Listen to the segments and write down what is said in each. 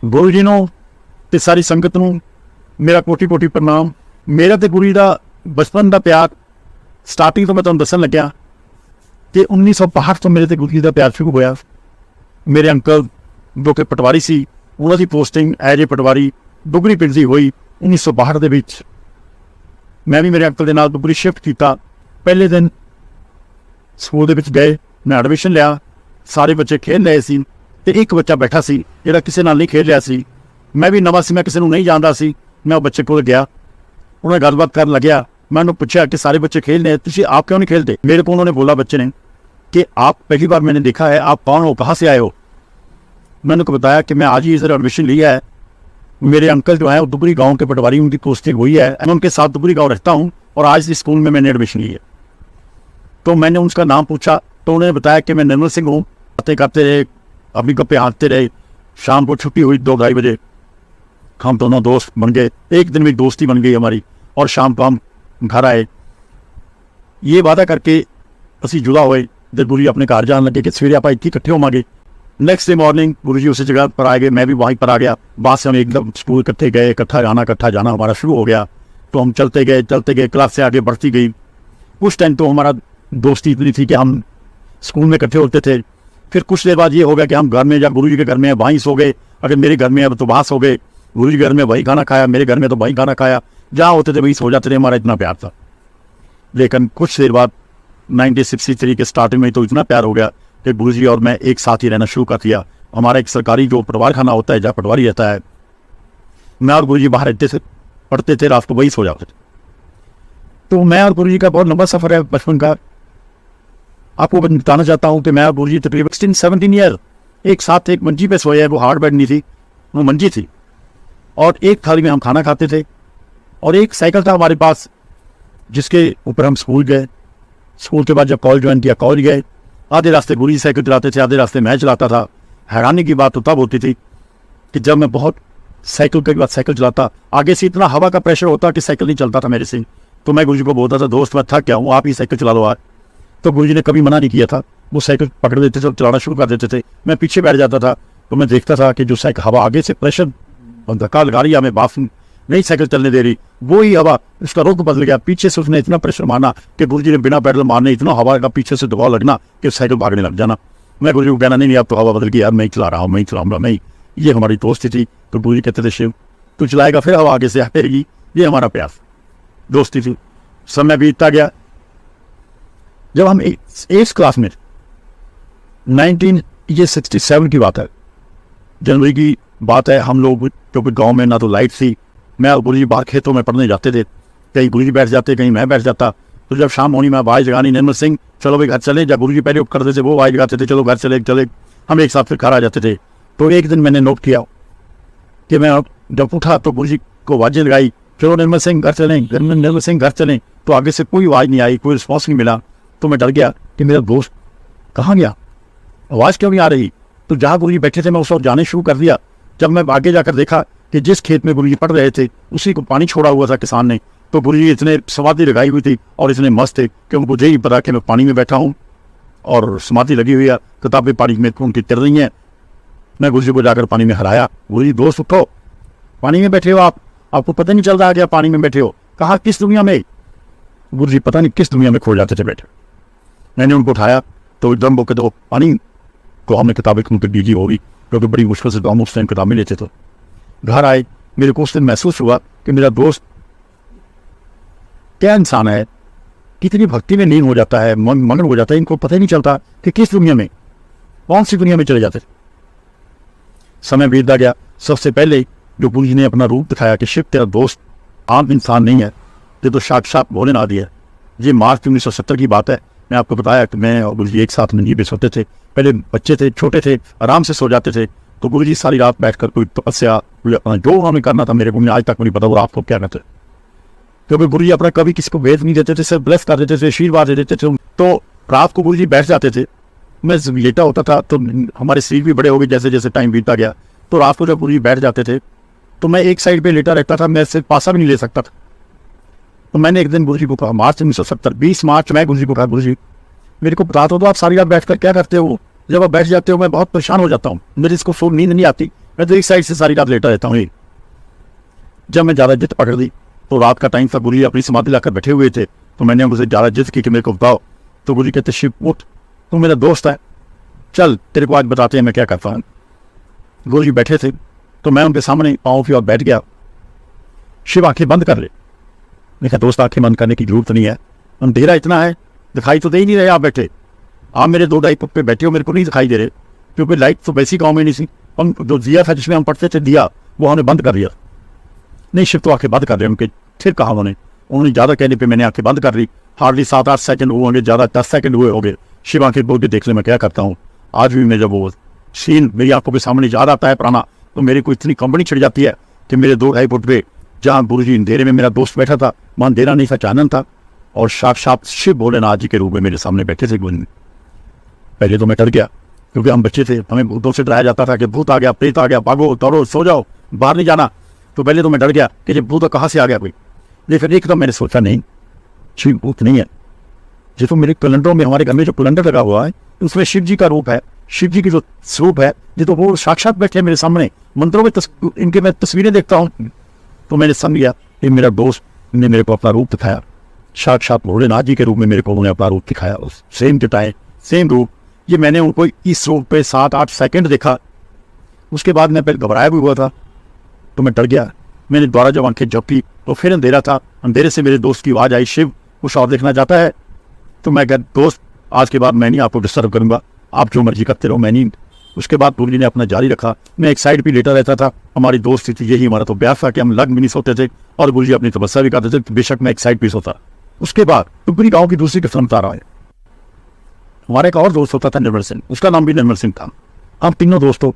गुरु जी ਨੂੰ ਤੇ ਸਾਰੀ ਸੰਗਤ ਨੂੰ ਮੇਰਾ ਕੋਟੀ ਕੋਟੀ ਪ੍ਰਣਾਮ। ਮੇਰਾ ਤੇ ਗੁਰੂ ਜੀ ਦਾ ਬਚਪਨ ਦਾ ਪਿਆਰ ਸਟਾਰਟਿੰਗ ਤੋਂ ਮੈਂ ਤੁਹਾਨੂੰ ਦੱਸਣ ਲੱਗਿਆ ਕਿ 1962 ਤੋਂ ਮੇਰੇ ਤੇ ਗੁਰੂ ਜੀ ਦਾ ਪਿਆਰ ਸ਼ੁਰੂ ਹੋਇਆ। ਮੇਰੇ ਅੰਕਲ ਜੋ ਕਿ ਪਟਵਾਰੀ ਸੀ, ਉਹਨਾਂ ਦੀ ਪੋਸਟਿੰਗ ਐਜ ਏ ਪਟਵਾਰੀ ਦੁਗਰੀ ਪਿੰਡ ਦੀ ਹੋਈ 1962 ਦੇ ਵਿੱਚ। ਮੈਂ ਵੀ ਮੇਰੇ ਅੰਕਲ ਦੇ ਨਾਲ ਦੁਗਰੀ ਸ਼ਿਫਟ ਕੀਤਾ। ਪਹਿਲੇ ਦਿਨ ਸਕੂਲ ਦੇ ਵਿੱਚ ਗਏ, ਮੈਂ ਐਡਮਿਸ਼ਨ ਲਿਆ। ਸਾਰੇ ਬੱਚੇ ਖੇਡ ਰਹੇ ਸੀ ਤੇ ਇੱਕ ਬੱਚਾ ਬੈਠਾ ਸੀ ਜਿਹੜਾ ਕਿਸੇ ਨਾਲ ਨਹੀਂ ਖੇਡ ਰਿਹਾ ਸੀ। ਮੈਂ ਵੀ ਨਵਾਂ ਸੀ, ਮੈਂ ਕਿਸੇ ਨੂੰ ਨਹੀਂ ਜਾਣਦਾ ਸੀ। ਮੈਂ ਉਹ ਬੱਚੇ ਕੋਲ ਗਿਆ, उन्हें गलबात करने लगे। मैं उन्हें पूछा कि सारे बच्चे खेल रहे हैं, तुझे आप क्यों नहीं खेलते? मेरे को उन्होंने बोला बच्चे ने कि आप पहली बार मैंने देखा है, आप कौन हो, कहाँ से आए हो? मैंने उनको बताया कि मैं आज ही इधर एडमिशन लिया है। मेरे अंकल जो है वो दुबरी गांव के पटवारी, उनकी पोस्टिंग हुई है। मैं उनके साथ दुबरी गांव रहता हूँ और आज इस स्कूल में मैंने एडमिशन लिया। तो मैंने उनका नाम पूछा तो उन्होंने बताया कि मैं निर्मल सिंह हूँ। बातें करते रहे, अभी गप्पे हाँकते रहे। शाम को छुट्टी हुई 2-2:30 बजे, हम दोनों दोस्त बन गए। एक दिन में दोस्ती बन गई हमारी और शाम को हम घर आए। ये वादा करके असी जुड़ा हुए जब गुरु जी अपने घर जान लगे कि सवेरे आप इतनी इकट्ठे होवांगे। नेक्स्ट डे मॉर्निंग गुरु जी उसी जगह पर आ गए, मैं भी वहीं पर आ गया। बाद से हम एकदम स्कूल इकट्ठे गए, इकट्ठा जाना हमारा शुरू हो गया। तो हम चलते गए, क्लास से आगे बढ़ती गई। उस टाइम तो हमारा दोस्ती इतनी थी कि हम स्कूल में इकट्ठे होते थे। फिर कुछ देर बाद ये हो गया कि हम घर में या गुरु जी के घर में वहीं सो गए, अगर मेरे घर में है तो वहाँ सो गए। गुरु जी घर में वही खाना खाया, मेरे घर में तो वही खाना खाया। जहाँ होते थे वही सो जाते थे। हमारा इतना प्यार था। लेकिन कुछ देर बाद 1963 के स्टार्टिंग में तो इतना प्यार हो गया कि गुरु जी और मैं एक साथ ही रहना शुरू कर दिया। हमारा एक सरकारी जो पटवार खाना होता है, जहाँ पटवारी रहता है, मैं और गुरु जी बाहर रहते थे, पढ़ते थे, रात को वही सो जाते थे। तो मैं और गुरु जी का बहुत लंबा सफ़र है बचपन का। आपको बताना चाहता हूँ कि मैं और गुरु जी तकरीबन 16-17 ईयर एक साथ एक मंजी पे सोए हैं। वो हार्ड बेड नहीं थी, वो मंजी थी और एक थाली में हम खाना खाते थे। और एक साइकिल था हमारे पास जिसके ऊपर हम स्कूल गए। स्कूल के बाद जब कॉलेज ज्वाइन किया, कॉलेज गए। आधे रास्ते गुरु जी साइकिल चलाते थे, आधे रास्ते मैं चलाता था। हैरानी की बात तो तब होती थी कि जब मैं बहुत साइकिल के बाद साइकिल चलाता, आगे से इतना हवा का प्रेशर होता कि साइकिल नहीं चलता था मेरे से। तो मैं गुरु जी को बोलता था, दोस्त मैं थक गया हूँ, आप ही साइकिल चला लो आज। तो गुरु जी ने कभी मना नहीं किया था। वो साइकिल पकड़ देते थे, चलाना शुरू कर देते थे। मैं पीछे बैठ जाता था तो मैं देखता था कि जो साइकिल हवा आगे से प्रेशर धक्का लगा रही है, हमें बाफ नहीं साइकिल चलने दे रही, वो ही हवा उसका रुख बदल गया। पीछे से उसने इतना प्रेशर मारना कि गुरु जी ने बिना पैडल मारने इतना हवा का पीछे से दबाव लगना कि साइकिल भागने लग जाना। मैं गुरु जी को कहना, नहीं अब तो हवा बदल गई यार, मैं ही चला रहा हूँ, मैं ही चलाऊंगा, नहीं। ये हमारी दोस्ती थी। तो गुरु जी कहते थे, शिव तू चलाएगा फिर हवा आगे से आएगी। ये हमारा प्यार दोस्ती थी। समय बीतता गया। जब हम 8th क्लास में 1967 की बात है, जनवरी की बात है। हम लोग क्योंकि गांव में ना तो लाइट थी, मैं और गुरु जी बाहर खेतों में पढ़ने जाते थे। कहीं गुरु जी बैठ जाते, कहीं मैं बैठ जाता। तो जब शाम होनी मैं आवाज़ जगानी, निर्मल सिंह चलो भाई घर चले। जब गुरु जी पहले उठ करते थे वो आवाज़ जगाते थे, चलो घर चले। हम एक साथ फिर घर आ जाते थे। तो एक दिन मैंने नोट किया कि मैं जब उठा तो गुरु जी को आवाज़ें लगाई, चलो निर्मल सिंह घर चलें, निर्मल सिंह घर चलें। तो आगे से कोई आवाज़ नहीं आई, कोई रिस्पॉन्स नहीं मिला। तो मैं डर गया कि मेरा दोस्त कहाँ गया, आवाज़ क्यों नहीं आ रही। तो जहाँ गुरु जी बैठे थे मैं उस वक्त जाने शुरू कर दिया। जब मैं आगे जाकर देखा कि जिस खेत में गुरु जी पढ़ रहे थे उसी को पानी छोड़ा हुआ था किसान ने। तो गुरु जी इतने समाधि लगाई हुई थी और इतने मस्त थे कि उनको यही पता कि मैं पानी में बैठा हूँ और समाधि लगी हुई है, किताबें पानी में उनकी तिर रही हैं। मैं गुरु जी को जाकर पानी में हराया, गुरु जी दोस्त उठो, पानी में बैठे हो आप, आपको पता नहीं चल रहा क्या पानी में बैठे हो। कहा किस दुनिया में? गुरु जी पता नहीं किस दुनिया में खो जाते थे बैठे। मैंने उनको उठाया तो एकदम वो कहते हो पानी को हमने किताबें उनकी डीजी होगी, क्योंकि बड़ी मुश्किल से हम उस टाइम किताबें लेते थे। घर आए, मेरे को उस दिन महसूस हुआ कि मेरा दोस्त क्या इंसान है, कितनी भक्ति में लीन हो जाता है, मगन हो जाता है। इनको पता ही नहीं चलता कि किस दुनिया में, कौन सी दुनिया में चले जाते थे। समय बीतता गया। सबसे पहले जो गुरु जी ने अपना रूप दिखाया कि शिव तेरा दोस्त आम इंसान नहीं है, ये तो साक्षात भोलेनाथ ही है। ये मार्च 1970 की बात है। मैं आपको बताया कि मैं और गुरु जी एक साथ मंजी पे सोते थे। पहले बच्चे थे, छोटे थे, आराम से सो जाते थे। तो गुरु जी सारी रात बैठकर कोई तपस्या, जो उन्होंने करना था मेरे को आज तक नहीं पता वो आपको क्या कहते। क्योंकि गुरु जी अपना कभी किसी को वेद नहीं देते थे, सिर्फ ब्लेस कर देते थे, आशीर्वाद दे देते थे। तो रात को गुरु जी बैठ जाते थे, मैं लेटा होता था तो हमारे शरीर भी बड़े हो गए जैसे जैसे टाइम बीतता गया। तो रात को जब गुरु जी बैठ जाते थे तो मैं एक साइड पे लेटा रहता था, मैं सिर्फ पासा भी नहीं ले सकता था। तो मैंने एक दिन गुरु जी को कहा, मार्च 1970 20 मार्च मैं गुरु जी को कहा, गुरु जी मेरे को बता दो तो आप सारी रात बैठकर क्या करते हो? जब आप बैठ जाते हो मैं बहुत परेशान हो जाता हूँ, मेरे इसको नींद नहीं आती मैं तो एक साइड से सारी रात लेटा रहता हूँ। जब मैं ज़्यादा जिद पकड़ दी तो रात का टाइम था, गुरु जी अपनी समाधि लाकर बैठे हुए थे, तो मैंने उनसे ज़्यादा जिद की कि मेरे को बताओ। तो गुरु जी कहते शिव उठ, तू मेरा दोस्त है, चल तेरे को आज बताते हैं मैं क्या करता हूँ। गुरु जी बैठे थे तो मैं उनके सामने पाँव की ओर बैठ गया। शिव आंखें बंद कर ले। मैं कहा दोस्त आंखें बंद करने की जरूरत नहीं है, अंधेरा इतना है दिखाई तो दे ही नहीं रहे आप बैठे, आप मेरे 2-2.5 फुट पे बैठे हो, मेरे को नहीं दिखाई दे रहे, क्योंकि लाइट तो वैसी गाँव में नहीं थी। हम जो दिया था जिसमें हम पढ़ते थे दिया, वो हमने बंद कर दिया। नहीं शिव तो आंखें बंद कर रहे उनके, फिर कहा उन्होंने ज़्यादा कहने पे मैंने आंखें बंद कर ली। हार्डली 7-8 सेकंड हुए होंगे, ज़्यादा 10 सेकंड हुए होंगे। शिव आंखें बोल के देख ले मैं क्या करता हूँ। आज भी मैं जब वो सीन मेरी आंखों के सामने याद आता है पुराना, तो मेरे को इतनी कंपनी छिड़ जाती है कि मेरे 2-2.5 फुट पे जहाँ गुरु जी अंधेरे में मेरा दोस्त बैठा था, वहाँ अंधेरा नहीं था, चानन था, और साक्षात शिव भोलेनाथ जी के रूप में मेरे सामने बैठे थे। पहले तो मैं डर गया, क्योंकि हम बच्चे थे, हमें भूतों से डराया जाता था कि भूत आ गया, प्रेत आ गया, भागो दौड़ो सो जाओ, बाहर नहीं जाना। तो पहले तो मैं डर गया कि जब भूत कहाँ से आ गया कोई। लेकिन एकदम मैंने सोचा नहीं, शिव भूत नहीं है, ये तो मेरे कैलेंडरों में, हमारे घर में जो कैलेंडर लगा हुआ है उसमें शिव जी का रूप है, शिव जी की जो स्वरूप है, ये तो वो साक्षात बैठे मेरे सामने, मंत्रों में इनके मैं तस्वीरें देखता हूँ। तो मैंने समझ गया कि मेरा दोस्त ने मेरे को अपना रूप दिखाया, साक्षात भोलेनाथ जी के रूप में मेरे को उन्होंने अपना रूप दिखाया, सेम टाइम सेम रूप। ये मैंने उनको इस रूप पे 7-8 सेकंड देखा। उसके बाद मैं पहले घबराया भी हुआ था, तो मैं डर गया। मैंने दोबारा जब आंखें झपकी तो फिर अंधेरा था, अंधेरे से मेरे दोस्त की आवाज़ आई, शिव कुछ और देखना चाहता है। तो मैं कहा दोस्त आज के बाद मैं नहीं आपको डिस्टर्ब करूंगा, आप जो मर्जी करते रहो, मैं नहीं। उसके बाद गुरु जी ने अपना जारी रखा। मैं एक साइड पे लेटा रहता था, हमारी दोस्ती थी, यही हमारा तो अभ्यास था कि हम लग भी नहीं सोते थे, और गुरु जी अपनी तपस्या भी करते थे, तो बेशक मैं एक साइड पे सोता। उसके बाद टुकड़ी गाँव की दूसरी किस्म बता रहा है। हमारा एक और दोस्त होता था निर्मल सिंह, उसका नाम भी निर्मल सिंह था। हम तीनों दोस्तों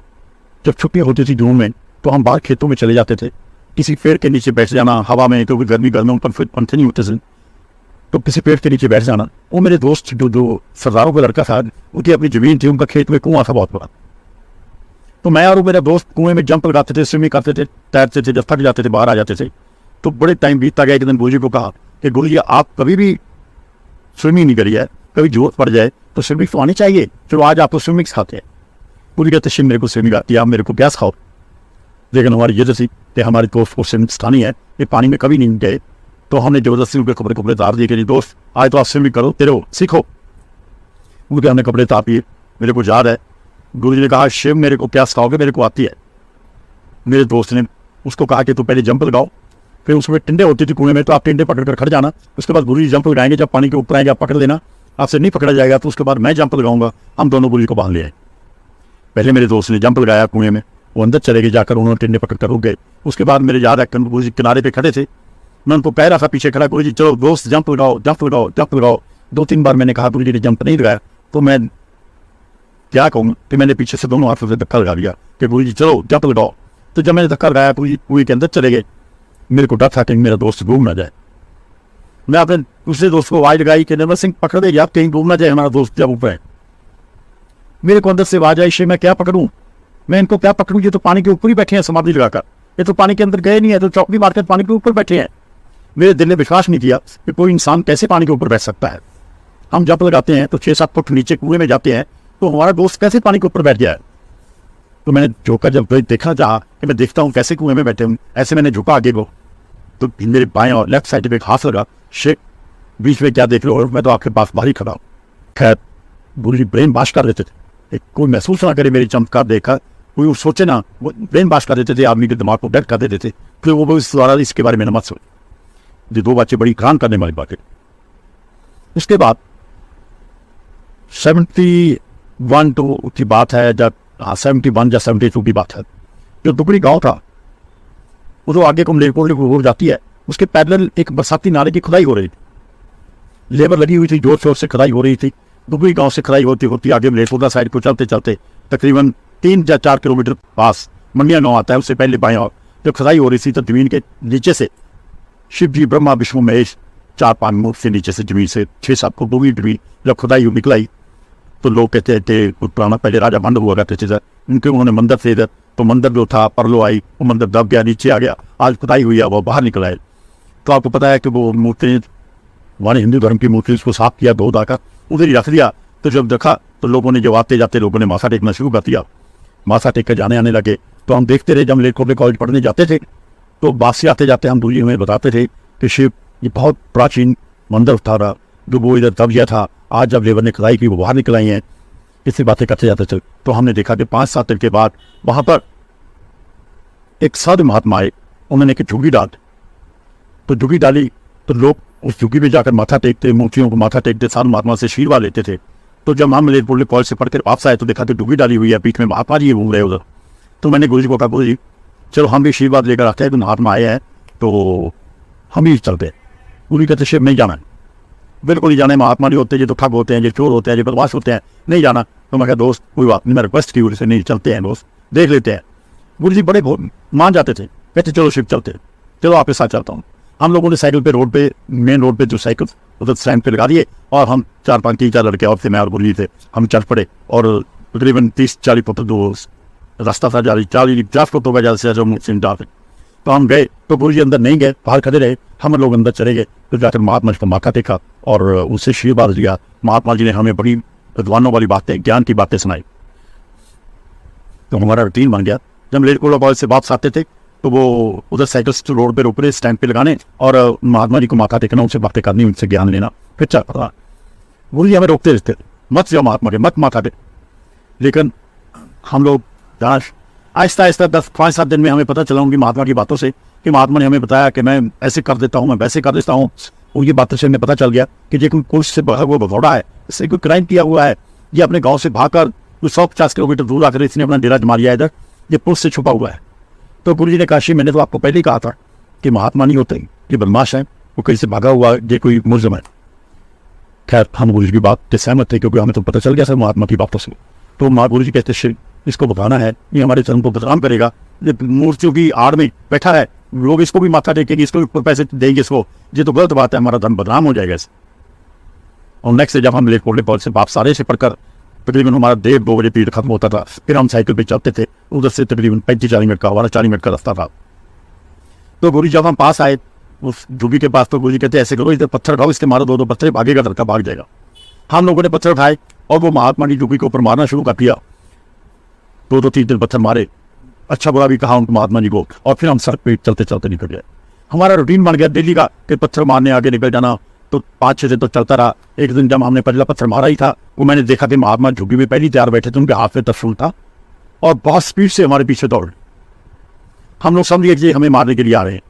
जब छुट्टियाँ होती थी जून में, तो हम बाहर खेतों में चले जाते थे, किसी पेड़ के नीचे बैठ जाना हवा में, क्योंकि गर्मी में ऊपर फिर पंखे नहीं होते थे, तो किसी पेड़ के नीचे बैठ जाना। वो मेरे दोस्त जो सरदारों का लड़का था, उनकी अपनी जमीन थी, उनका खेत में कुआं था बहुत बड़ा, तो मैं और वो मेरा दोस्त कुएं में जंप लगाते थे, स्विमिंग करते थे, तैरते थे, जब थक जाते थे बाहर आ जाते थे। तो बड़े टाइम बीतता गया। एक दिन गुरु जी को कहा कि गुरु जी आप कभी भी स्विमिंग नहीं करी है, कभी जरूरत पड़ जाए तो स्विमिंग तो आनी चाहिए, चलो आज आपको स्विमिंग सिखाते हैं। गुरु जी कहते शिव मेरे को स्विमिंग आती है, आप मेरे को क्या सिखाओ। लेकिन हमारी ये थी कि हमारे दोस्त को स्विमिंग सिखानी है, ये पानी में कभी नहीं गए, तो हमने जबरदस्ती उनके कपड़े तार दिए कि दोस्त आज तो आप स्विमिंग करो, तेरे सीखो। उनके हमने कपड़े तार दिए। मेरे को याद है गुरु जी ने कहा शिव मेरे को क्या सिखाओगे, मेरे को आती है। मेरे दोस्त ने उसको कहा कि तू पहले जंप लगाओ, फिर उसमें टिंडे होती थी कुएं में, तो आप टिंडे पकड़ कर खड़ जाना, उसके बाद गुरु जी जंप लगाएंगे, जब पानी के ऊपर आएंगे आप पकड़ लेना, आपसे नहीं पकड़ा जाएगा, तो उसके बाद मैं जंप लगाऊंगा, हम दोनों गुरु जी को बांध ले आए। पहले मेरे दोस्त ने जंप लगाया कुएं में, वो अंदर चले गए, जाकर उन्होंने टिंडे पकड़ कर रुक गए। उसके बाद मेरे याद है गुरु जी किनारे पे खड़े थे, मैं उनको कह रहा था पीछे खड़ा, गुरु जी चलो दोस्त जंप लगाओ, जंप लगाओ, जंप लगाओ। 2-3 बार मैंने कहा, गुरु जी ने जंप नहीं लगाया, तो मैं क्या कहूँ, फिर मैंने पीछे से दोनों हाथों से धक्का लगा दिया कि गुरु जी चलो जंप लगाओ। तो जब मैंने धक्का लगाया गुरु जी कुएं के अंदर चले गए। मेरे को डर था कि मेरा दोस्त डूब ना जाए। मैं अपने दूसरे दोस्त को आवाज लगाई कि निर्मल सिंह पकड़ दे, आप कहीं डूब ना जाए हमारा दोस्त जब ऊपर है। मेरे को अंदर से आवाज आई, मैं क्या पकड़ूं, मैं इनको क्या पकड़ूं, ये तो पानी के ऊपर ही बैठे हैं समाधि लगाकर, ये तो पानी के अंदर गए नहीं है, तो चौकड़ी मारकर पानी के ऊपर बैठे हैं। मेरे दिल ने विश्वास नहीं किया कि कोई इंसान कैसे पानी के ऊपर बैठ सकता है। हम जंप लगाते हैं तो 6-7 फुट नीचे कुएं में जाते हैं, तो हमारा दोस्त कैसे पानी के ऊपर बैठ गया है। तो मैंने झुका, जब देखना चाहा कि मैं देखता हूँ कैसे कुएं में बैठे हूँ, ऐसे मैंने झुका आगे को, तो मेरे बाएं और लेफ्ट साइड पे एक हाथ लगा, शेख बीच में क्या देख रहे हो, मैं तो आपके पास बाहर ही खड़ा हूँ। खैर गुरु जी ब्रेन वाश कर देते थे, कोई महसूस ना करे मेरी चमत्कार देखा, कोई सोचे ना, वो ब्रेन वाश कर देते थे, आदमी के दिमाग को डेड कर देते थे। फिर वो इस द्वारा इसके बारे में मत सोच, ये 2 बच्चे बड़ी कान करने वाली बात है। उसके बाद 71 तो की बात है, जब 71 या 72 की बात है, जो दुगड़ी गांव था वो तो आगे को मलेरकोटले को हो जाती है, उसके पैरेलल एक बरसाती नाले की खुदाई हो रही थी, लेबर लगी हुई थी, जोर शोर से खुदाई हो रही थी। दुगड़ी गांव से खुदाई होती होती आगे मलेरकोटला साइड को चलते चलते तकरीबन 3 या 4 किलोमीटर पास मंडिया गाँव आता है, उससे पहले बाएं और जब खुदाई हो रही थी तो जमीन के नीचे से शिव जी, ब्रह्मा, विष्णु, महेश 4-5 मुख से नीचे से जमीन से 6-7 फुट डूबी जमीन जब खुदाई निकलाई, तो लोग कहते थे पुराना पहले राजा बंद हुआ करते थे सर, उनके उन्होंने मंदिर से इधर, तो मंदिर जो था परलो आई, वो मंदिर दब गया, नीचे आ गया, आज खुदाई हुई है वो बाहर निकला है। तो आपको पता है कि वो मूर्ति हमारे हिंदू धर्म की मूर्ति, उसको साफ किया, धो धाकर उधर ही रख दिया। तो जब देखा तो लोगों ने, जब आते जाते लोगों ने माथा टेकना शुरू कर दिया, माथा टेक कर जाने आने लगे। तो हम देखते रहे, जब मलेरकोटले कॉलेज पढ़ने जाते थे तो बासी आते जाते हम गुरु जी हमें बताते थे कि शिव ये बहुत प्राचीन मंदिर था, जो वो इधर दब गया था, आज जब लेबर ने खुदाई की वो बाहर निकल आई हैं, इसी बातें करते जाते थे। तो हमने देखा कि 5-7 दिन के बाद वहाँ पर एक साधु महात्मा आए, उन्होंने एक झुग्गी डाल, तो झुग्गी डाली तो लोग उस झुग्गी में जाकर माथा टेकते, मूर्तियों को माथा टेकते, साधु महात्मा से आशीर्वाद लेते थे। तो जब हम मलेरकोटले कॉलेज से पढ़कर वापस आए तो देखा कि झुग्गी डाली हुई है, बीच में महात्मा जी घूम रहे उधर। तो मैंने गुरु जी को कहा, गुरु जी चलो हम भी आशीर्वाद लेकर आते हैं, तो महात्मा आए हैं तो हम ही चलते हैं। गुरु जी कहते शिव नहीं जाना, बिल्कुल नहीं जाना, महात्मा नहीं होते, ये तो ठग होते हैं, ये चोर होते हैं, ये बदमाश होते हैं, नहीं जाना। तो मैं कहा दोस्त कोई बात नहीं, मैं रिक्वेस्ट की गुरु से, नहीं चलते हैं दोस्त, देख लेते हैं। गुरु जी बड़े मान जाते थे, कहते चलो शिव चलते, चलो आपके साथ चलता हूँ। हम लोगों ने साइकिल पे रोड पे, मेन रोड पे जो साइकिल उधर स्टैंड पे लगा दिए, और हम 4-5 लड़के और थे, मैं और गुरु जी थे, हम चल पड़े। और तकरीबन 30-40 फुट जो रास्ता था, 40-50 फुट होगा ज़्यादा से ज़्यादा। तो हम गए तो गुरु जी अंदर नहीं गए, बाहर खड़े रहे, हम लोग अंदर चले गए। तो जाकर महात्मा जी को माथा टेका और उससे आशीर्वाद दिया। महात्मा जी ने हमें बड़ी विद्वानों वाली बातें, ज्ञान की बातें सुनाई। तो हमारा रूटीन बन गया, जब मलेरकोटले कॉलेज से वापस आते थे तो वो उधर साइकिल रोड पे रुक रहे, स्टैंड पे लगाने और महात्मा जी को माथा टेकना, उनसे बातें करनी, उनसे ज्ञान लेना, फिर चल पड़ा। गुरु जी हमें रोकते रहते, मत जाओ महात्मा के, मत माथा टेक। लेकिन हम लोग आहिस्ता आहिस्ता 5-7 दिन में हमें पता चला उनकी महात्मा की बातों से कि महात्मा ने हमें बताया कि मैं ऐसे कर देता हूँ, मैं वैसे कर देता हूँ। उनकी बातों से हमें पता चल गया कि ये कोई पुलिस से वो भगौड़ा है, इससे कोई क्राइम किया हुआ है, ये अपने गांव से भागकर 150 किलोमीटर दूर आकर इसने अपना डेरा जमा लिया इधर, ये पुलिस से छुपा हुआ है। तो गुरु जी ने कहा, मैंने तो आपको पहले ही कहा था कि महात्मा नहीं होते, ये बदमाश है, वो कहीं से भागा हुआ, ये कोई मुलजिम है। खैर हम गुरु जी की बात से सहमत थे, क्योंकि हमें तो पता चल गया सर महात्मा की बातों से। तो गुरु जी कहते शिव इसको बताना है, ये हमारे धर्म को बदनाम करेगा, ये मूर्तियों की आड़ में बैठा है, लोग इसको भी माथा टेकेंगे, इसको भी पैसे देंगे इसको, ये तो गलत बात है, हमारा धर्म बदनाम हो जाएगा इससे। और नेक्स्ट जब हम मलेरकोटले कॉलेज से वापस सारे से पढ़कर तकरीबन हमारा 1:30 बजे पीरियड खत्म होता था, फिर हम साइकिल पे चलते थे, उधर से तकरीबन 35-40 मिनट का, हमारा 40 मिनट का रास्ता था। तो गुरु जब हम पास आए उस झुग्गी के पास, तो गुरु जी कहते ऐसे करो, इधर पत्थर उठाओ, इसके मारो 2-2 पत्थर, भागेगा लड़का, भाग जाएगा। हम लोगों ने पत्थर उठाए और वो महात्मा की झुग्गी के ऊपर मारना शुरू कर दिया, 2-3 पत्थर मारे, अच्छा बुरा भी कहा उनको महात्मा जी को, और फिर हम सड़क पे चलते चलते निकल गए। हमारा रूटीन बन गया डेली का कि पत्थर मारने आगे निकल जाना। तो 5-6 दिन तो चलता रहा। एक दिन जब हमने पहला पत्थर मारा ही था, वो मैंने देखा कि महात्मा झुग्गी में पहली तैयार बैठे थे, उनके हाथ में त्रिशूल था और बहुत स्पीड से हमारे पीछे दौड़। हम लोग समझ गए कि हमें मारने के लिए आ रहे हैं।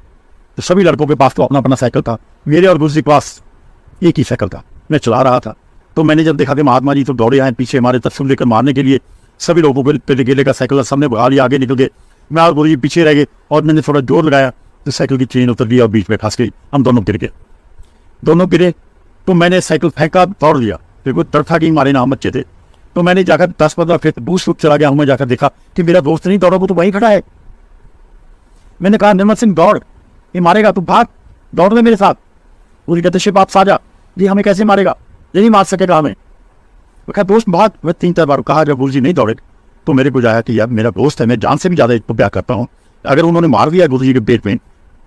तो सभी लड़कों के पास तो अपना अपना साइकिल था, मेरे और गुरु जी के पास एक ही साइकिल था, मैं चला रहा था। तो मैंने जब देखा कि महात्मा जी तो दौड़े आए पीछे हमारे त्रिशूल लेकर मारने के लिए, सभी लोगों को पहले गेले का साइकिल सबने भगा लिया, आगे निकल गए, मैं और गुरु जी पीछे रह गए। और मैंने थोड़ा जोर लगाया तो साइकिल की चेन उतर गई और बीच में फंस गई, हम दोनों गिर गए। दोनों गिरे तो मैंने साइकिल फेंका, दौड़ लिया, फिर कोई डर था कि हमारे नाम बच्चे थे। तो मैंने जाकर 10-15 फिर बूस्ट चला गया हूँ, मैं जाकर देखा कि मेरा दोस्त नहीं दौड़ा, वो तो वहीं खड़ा है। मैंने कहा निर्मल सिंह दौड़, ये मारेगा, तू भाग, दौड़ ले मेरे साथ। पूरी कहते शिव आप साजा, ये हमें कैसे मारेगा, ये नहीं मार सकेगा हमें। वो कहा दोस्त भाग। मैं 3-4 बार कहा, जब गुरु जी नहीं दौड़े तो मेरे को जाया कि यार मेरा दोस्त है, मैं जान से भी ज्यादा इसको प्यार करता हूँ, अगर उन्होंने मार दिया गुरु जी के पेट में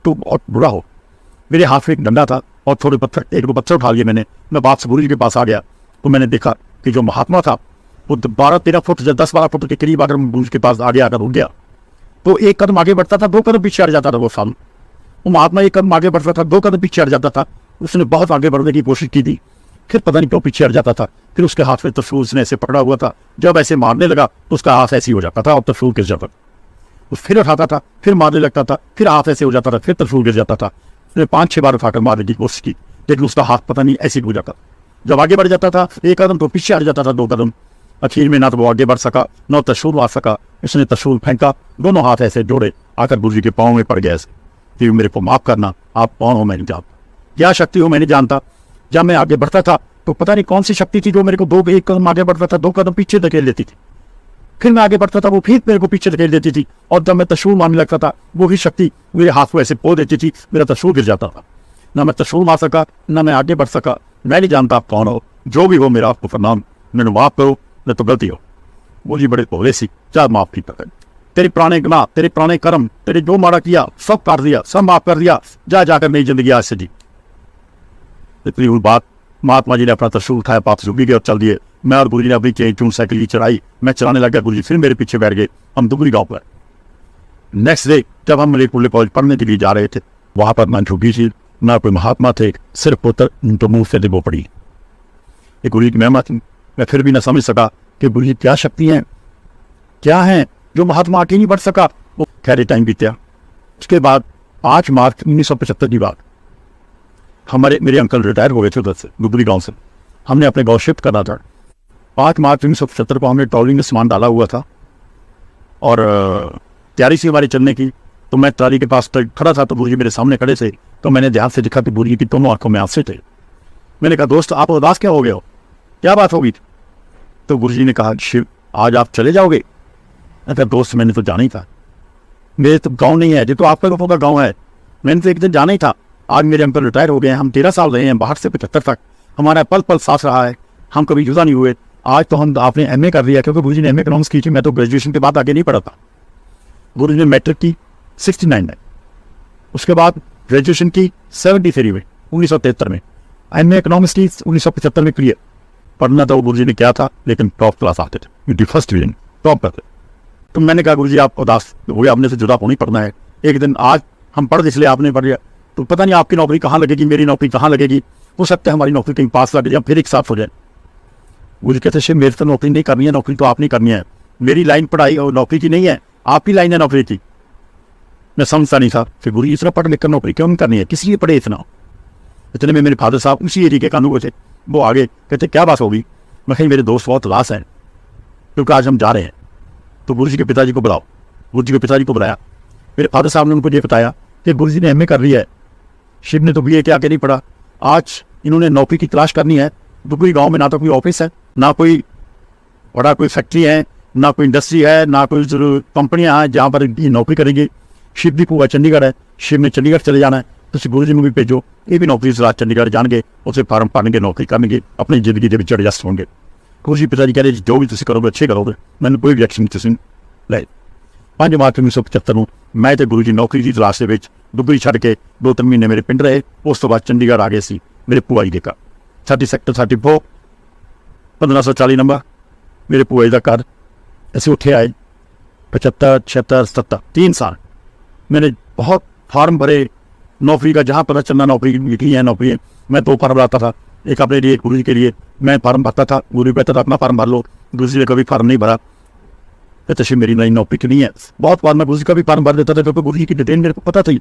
तो बहुत बुरा हो। मेरे हाथ में एक डंडा था और थोड़े पत्थर, 1-2 पत्थर उठा लिए मैंने। मैं बाप से गुरु जी के पास आ गया तो मैंने देखा कि जो महात्मा था वो 12-13 फुट, 10-12 फुट के करीब आकर गुरु जी के पास आगे आकर रुक गया। तो 1 कदम आगे बढ़ता था, 2 कदम पीछे हट जाता था। वो सामने वो महात्मा 1 कदम आगे बढ़ता था, 2 कदम पीछे हट जाता था। उसने बहुत आगे बढ़ने की कोशिश की थी, फिर पता नहीं क्यों पीछे हट जाता था। फिर उसके हाथ में त्रिशूल उसने ऐसे पकड़ा हुआ था, जब ऐसे मारने लगा तो उसका हाथ ऐसे हो जाता था और त्रिशूल गिर जाता था। वो फिर उठाता था, फिर मारने लगता था, फिर हाथ ऐसे हो जाता था, फिर त्रिशूल गिर जाता था। उसने 5-6 बार उठाकर मारने की कोशिश की, लेकिन उसका हाथ पता नहीं ऐसे हो जाता। जब आगे बढ़ जाता था 1 कदम तो पीछे हट जाता था 2 कदम। आखिर में ना तो वो आगे बढ़ सका, न त्रिशूल मार सका। इसने त्रिशूल फेंका, दोनों हाथ ऐसे जोड़े, आकर गुरु जी के पाँव में पड़ गया कि मेरे को माफ करना, आप कौन हो मैं नहीं जानता, क्या शक्ति हो मैं नहीं जानता। जब मैं आगे बढ़ता था तो पता नहीं कौन सी शक्ति थी जो मेरे को 1 कदम आगे बढ़ता था, 2 कदम पीछे धकेल देती थी। फिर मैं आगे बढ़ता था, वो फिर मेरे को पीछे धकेल देती थी। और जब मैं त्रिशूल मारने लगता था, वो ही शक्ति मेरे हाथ को ऐसे पो देती थी, मेरा त्रिशूल गिर जाता था। ना मैं त्रिशूल मार सका, ना मैं आगे बढ़ सका। मैं नहीं जानता आप कौन हो, जो भी हो मेरा आपको प्रणाम, मैंने माफ करो, न तो गलती हो। वो जी बड़े भोले सी, चाहे माफ नहीं कर, तेरे पुराने गुनाह, तेरे पुराने कर्म, तेरे जो मारा किया सब कर दिया, सब माफ कर दिया, जा जाकर नई जिंदगी आज से जी। इतनी हुई बात, महात्मा जी ने अपना त्रिशूल उठाया, वापस झुकी गए और चल दिए। मैं और गुरु जी ने अपनी चेन चून साइकिल की चढ़ाई, मैं चलाने लगा, गुरु जी फिर मेरे पीछे बैठ गए। हम दुगरी गाँव पर नेक्स्ट डे जब हम मलिकपुर कॉलेज पढ़ने के लिए जा रहे थे, वहां पर ना झुग्गी थी, ना कोई महात्मा थे, सिर्फ पुत्र तो मुंह से वो पड़ी। एक गुरु जी की महिमा थी। मैं फिर भी ना समझ सका कि गुरु जी क्या शक्ति हैं, क्या है जो महात्मा आके नहीं बढ़ सका। वो खैर टाइम बीतया। उसके बाद 5 मार्च 1975 की बात, मेरे अंकल रिटायर हो गए थे उधर से, गुदरी गांव से। हमने अपने गांव शिफ्ट करना था। 5 मार्च 1975 को हमने ट्रॉली में सामान डाला हुआ था और तैयारी सी हमारी चलने की। तो मैं ट्रॉली के पास खड़ा था, तो गुरु जी मेरे सामने खड़े थे। तो मैंने ध्यान से देखा कि गुरु जी की दोनों आंखों में आंसू थे। मैंने कहा, दोस्त आप उदास क्या हो गए हो, क्या बात होगी? तो गुरु जी ने कहा, शिव आज आप चले जाओगे? मैं कहा, दोस्त मैंने तो जाना ही था, मेरे तो गाँव नहीं है, ये तो आपका लोगों का गाँव है, मैंने तो एक दिन जाना ही था। आज मेरे अंकल रिटायर हो गए हैं, हम 13 साल रहे हैं, बाहर से 75 तक हमारा पल पल साथ रहा है, हम कभी जुदा नहीं हुए। आज तो हम आपने एमए कर दिया, क्योंकि गुरु जी ने एमए इकोनॉमिक्स की थी, मैं तो ग्रेजुएशन के बाद आगे नहीं पढ़ा था। गुरु जी ने मैट्रिक की 69 में, उसके बाद ग्रेजुएशन की 73 में 1973 में, एमए इकोनॉमिक्स की 1975 में क्लियर। पढ़ना तो गुरु जी ने क्या था, लेकिन टॉप क्लास आते थे, फर्स्ट डिवीजन टॉप करते। तो मैंने कहा, गुरु जी आप उदास हो गया, अपने से जुदा होनी पड़ना है एक दिन। आज हम पढ़ इसलिए आपने पढ़ लिया, तो पता नहीं आपकी नौकरी कहाँ लगेगी, मेरी नौकरी कहाँ लगेगी, हो सकता है हमारी नौकरी कहीं पास लग जाए, फिर एक साथ हो जाए। गुरु जी कहते शिव मेरी तो नौकरी नहीं करनी है, नौकरी तो आप नहीं करनी है, मेरी लाइन पढ़ाई और नौकरी की नहीं है, आपकी लाइन है नौकरी की। मैं समझता नहीं था, फिर गुरु जी इतना पढ़ लिख कर नौकरी क्यों नहीं करनी है, किस लिए पढ़े इतना? इतने में मेरे फादर साहब उसी एरिया के कानून थे, वो आगे कहते क्या बात होगी? मैं कहीं मेरे दोस्त बहुत उदास हैं क्योंकि आज हम जा रहे हैं। तो गुरु जी के पिताजी को बुलाओ। गुरु जी के पिताजी को बुलाया। मेरे फादर साहब ने उनको ये बताया कि गुरु जी ने एमए कर लिया है, शिव ने तो बीए के आगे नहीं पढ़ा, आज इन्होंने नौकरी की तलाश करनी है। दुगरी गांव में ना तो कोई ऑफिस है, ना कोई बड़ा कोई फैक्ट्री है, ना कोई इंडस्ट्री है, ना कोई कंपनियां हैं जहाँ पर ये नौकरी करेंगे। शिव की पूरा चंडीगढ़ है, शिव ने चंडीगढ़ चले जाना है, तो गुरु जी को भी भेजो, ये भी नौकरी से चंडीगढ़ जाएंगे, उसे फार्म पढ़ेंगे, नौकरी करेंगे, अपनी जिंदगी के विच एडजस्ट होंगे। गुरु जी पिताजी कह रहे जो भी तुम करोगे अच्छे करोगे, मैंने कोई रिएक्शन नहीं लै। 5 मार्च 1975 में मैं तो गुरु जी नौकरी की तलाश के दुबई छड़ के 2-3 महीने मेरे पिंड रहे। उस तो बाद चंडीगढ़ आ गए सी मेरे भूआ जी के घर, 30 सेक्टर 34 1540 नंबर मेरे भूआ जी का घर। ऐसे उठे आए 75 76 77 3 साल मैंने बहुत फार्म भरे नौकरी का, जहाँ पता चलना नौकरी निकली है नौकरी है। मैं 2 फार्म भरता था, एक अपने लिए, गुरु जी के लिए। मैं फार्म भरता था, गुरु जी कहता था अपना फार्म भर लो, गुरु जी ने कभी फार्म नहीं भरा। तो मेरी नई नौकरी की नहीं है। बहुत बार मैं गुरु जी का भी फार्म भर देता था, क्योंकि गुरु जी की डिटेल मेरे को पता थी,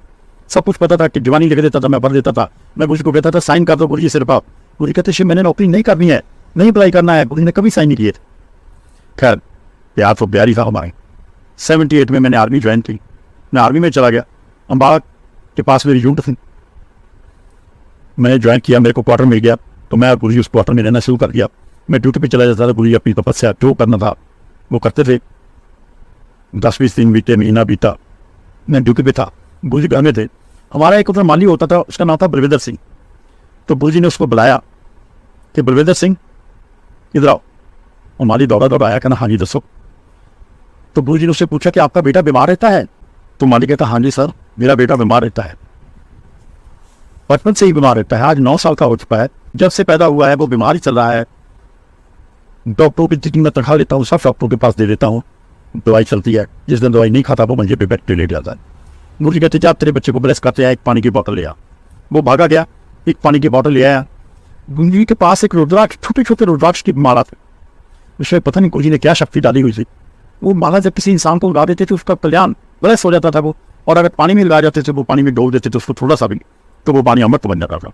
सब कुछ पता था कि जवानी लिख देता था, मैं भर देता था। मैं गुरु जी को कहता था साइन कर दो गुरु जी सिर्फ आप। गुरु जी कहते मैंने नौकरी नहीं करनी है, नहीं अप्लाई करना है। गुरु जी ने कभी साइन नहीं किए थे। खैर प्यार तो प्यार ही था हमारे। 78 में मैंने आर्मी ज्वाइन की, मैं आर्मी में चला गया। अम्बाला के पास मेरी यूनिट थी, मैंने ज्वाइन किया, मेरे को क्वार्टर मिल गया, तो मैं गुरु जी उस क्वार्टर में रहना शुरू कर दिया। मैं ड्यूटी पे चला जाता था, गुरु जी अपनी तपस्या जो करना था वो करते थे। 10-20 दिन बीते, महीना बीता, मैं ड्यूटी पे था, गुरु जी घर में थे। हमारा एक उधर माली होता था, उसका नाम था बलविंदर सिंह। तो गुरु जी ने उसको बुलाया कि बलविंदर सिंह इधर आओ। और माली दौड़ा दौड़ा आया, कहना हाँ जी दसो। तो गुरु जी ने उससे पूछा कि आपका बेटा बीमार रहता है? तो माली कहता हाँ जी सर, मेरा बेटा बीमार रहता है, बचपन से ही बीमार रहता है, आज 9 साल का हो चुका है, जब से पैदा हुआ है वो बीमार ही चल रहा है। डॉक्टरों की जितनी मैं तनख्वाह लेता हूँ सब डॉक्टरों के पास दे देता हूँ, दवाई चलती है, जिस दिन दवाई नहीं खाता वो मंजे पे बैठ के लेट जाता है। गुरु जी कहते जा तेरे बच्चे को ब्लेस करते हैं, एक पानी की बोतल ले आ। वो भागा गया, एक पानी की बोतल ले आया। गुरु जी के पास एक रुद्राक्ष, छोटे छोटे रुद्राक्ष की माला थी, उसमें पता नहीं गुरु जी ने क्या शक्ति डाली हुई थी। वो माला जब किसी इंसान को लगा देते थे उसका कल्याण ब्लेस हो जाता था वो, और अगर पानी में लगा जाते थे, वो पानी में डोब देते थे उसको थोड़ा सा भी, तो वो पानी अमृत बन जाता था।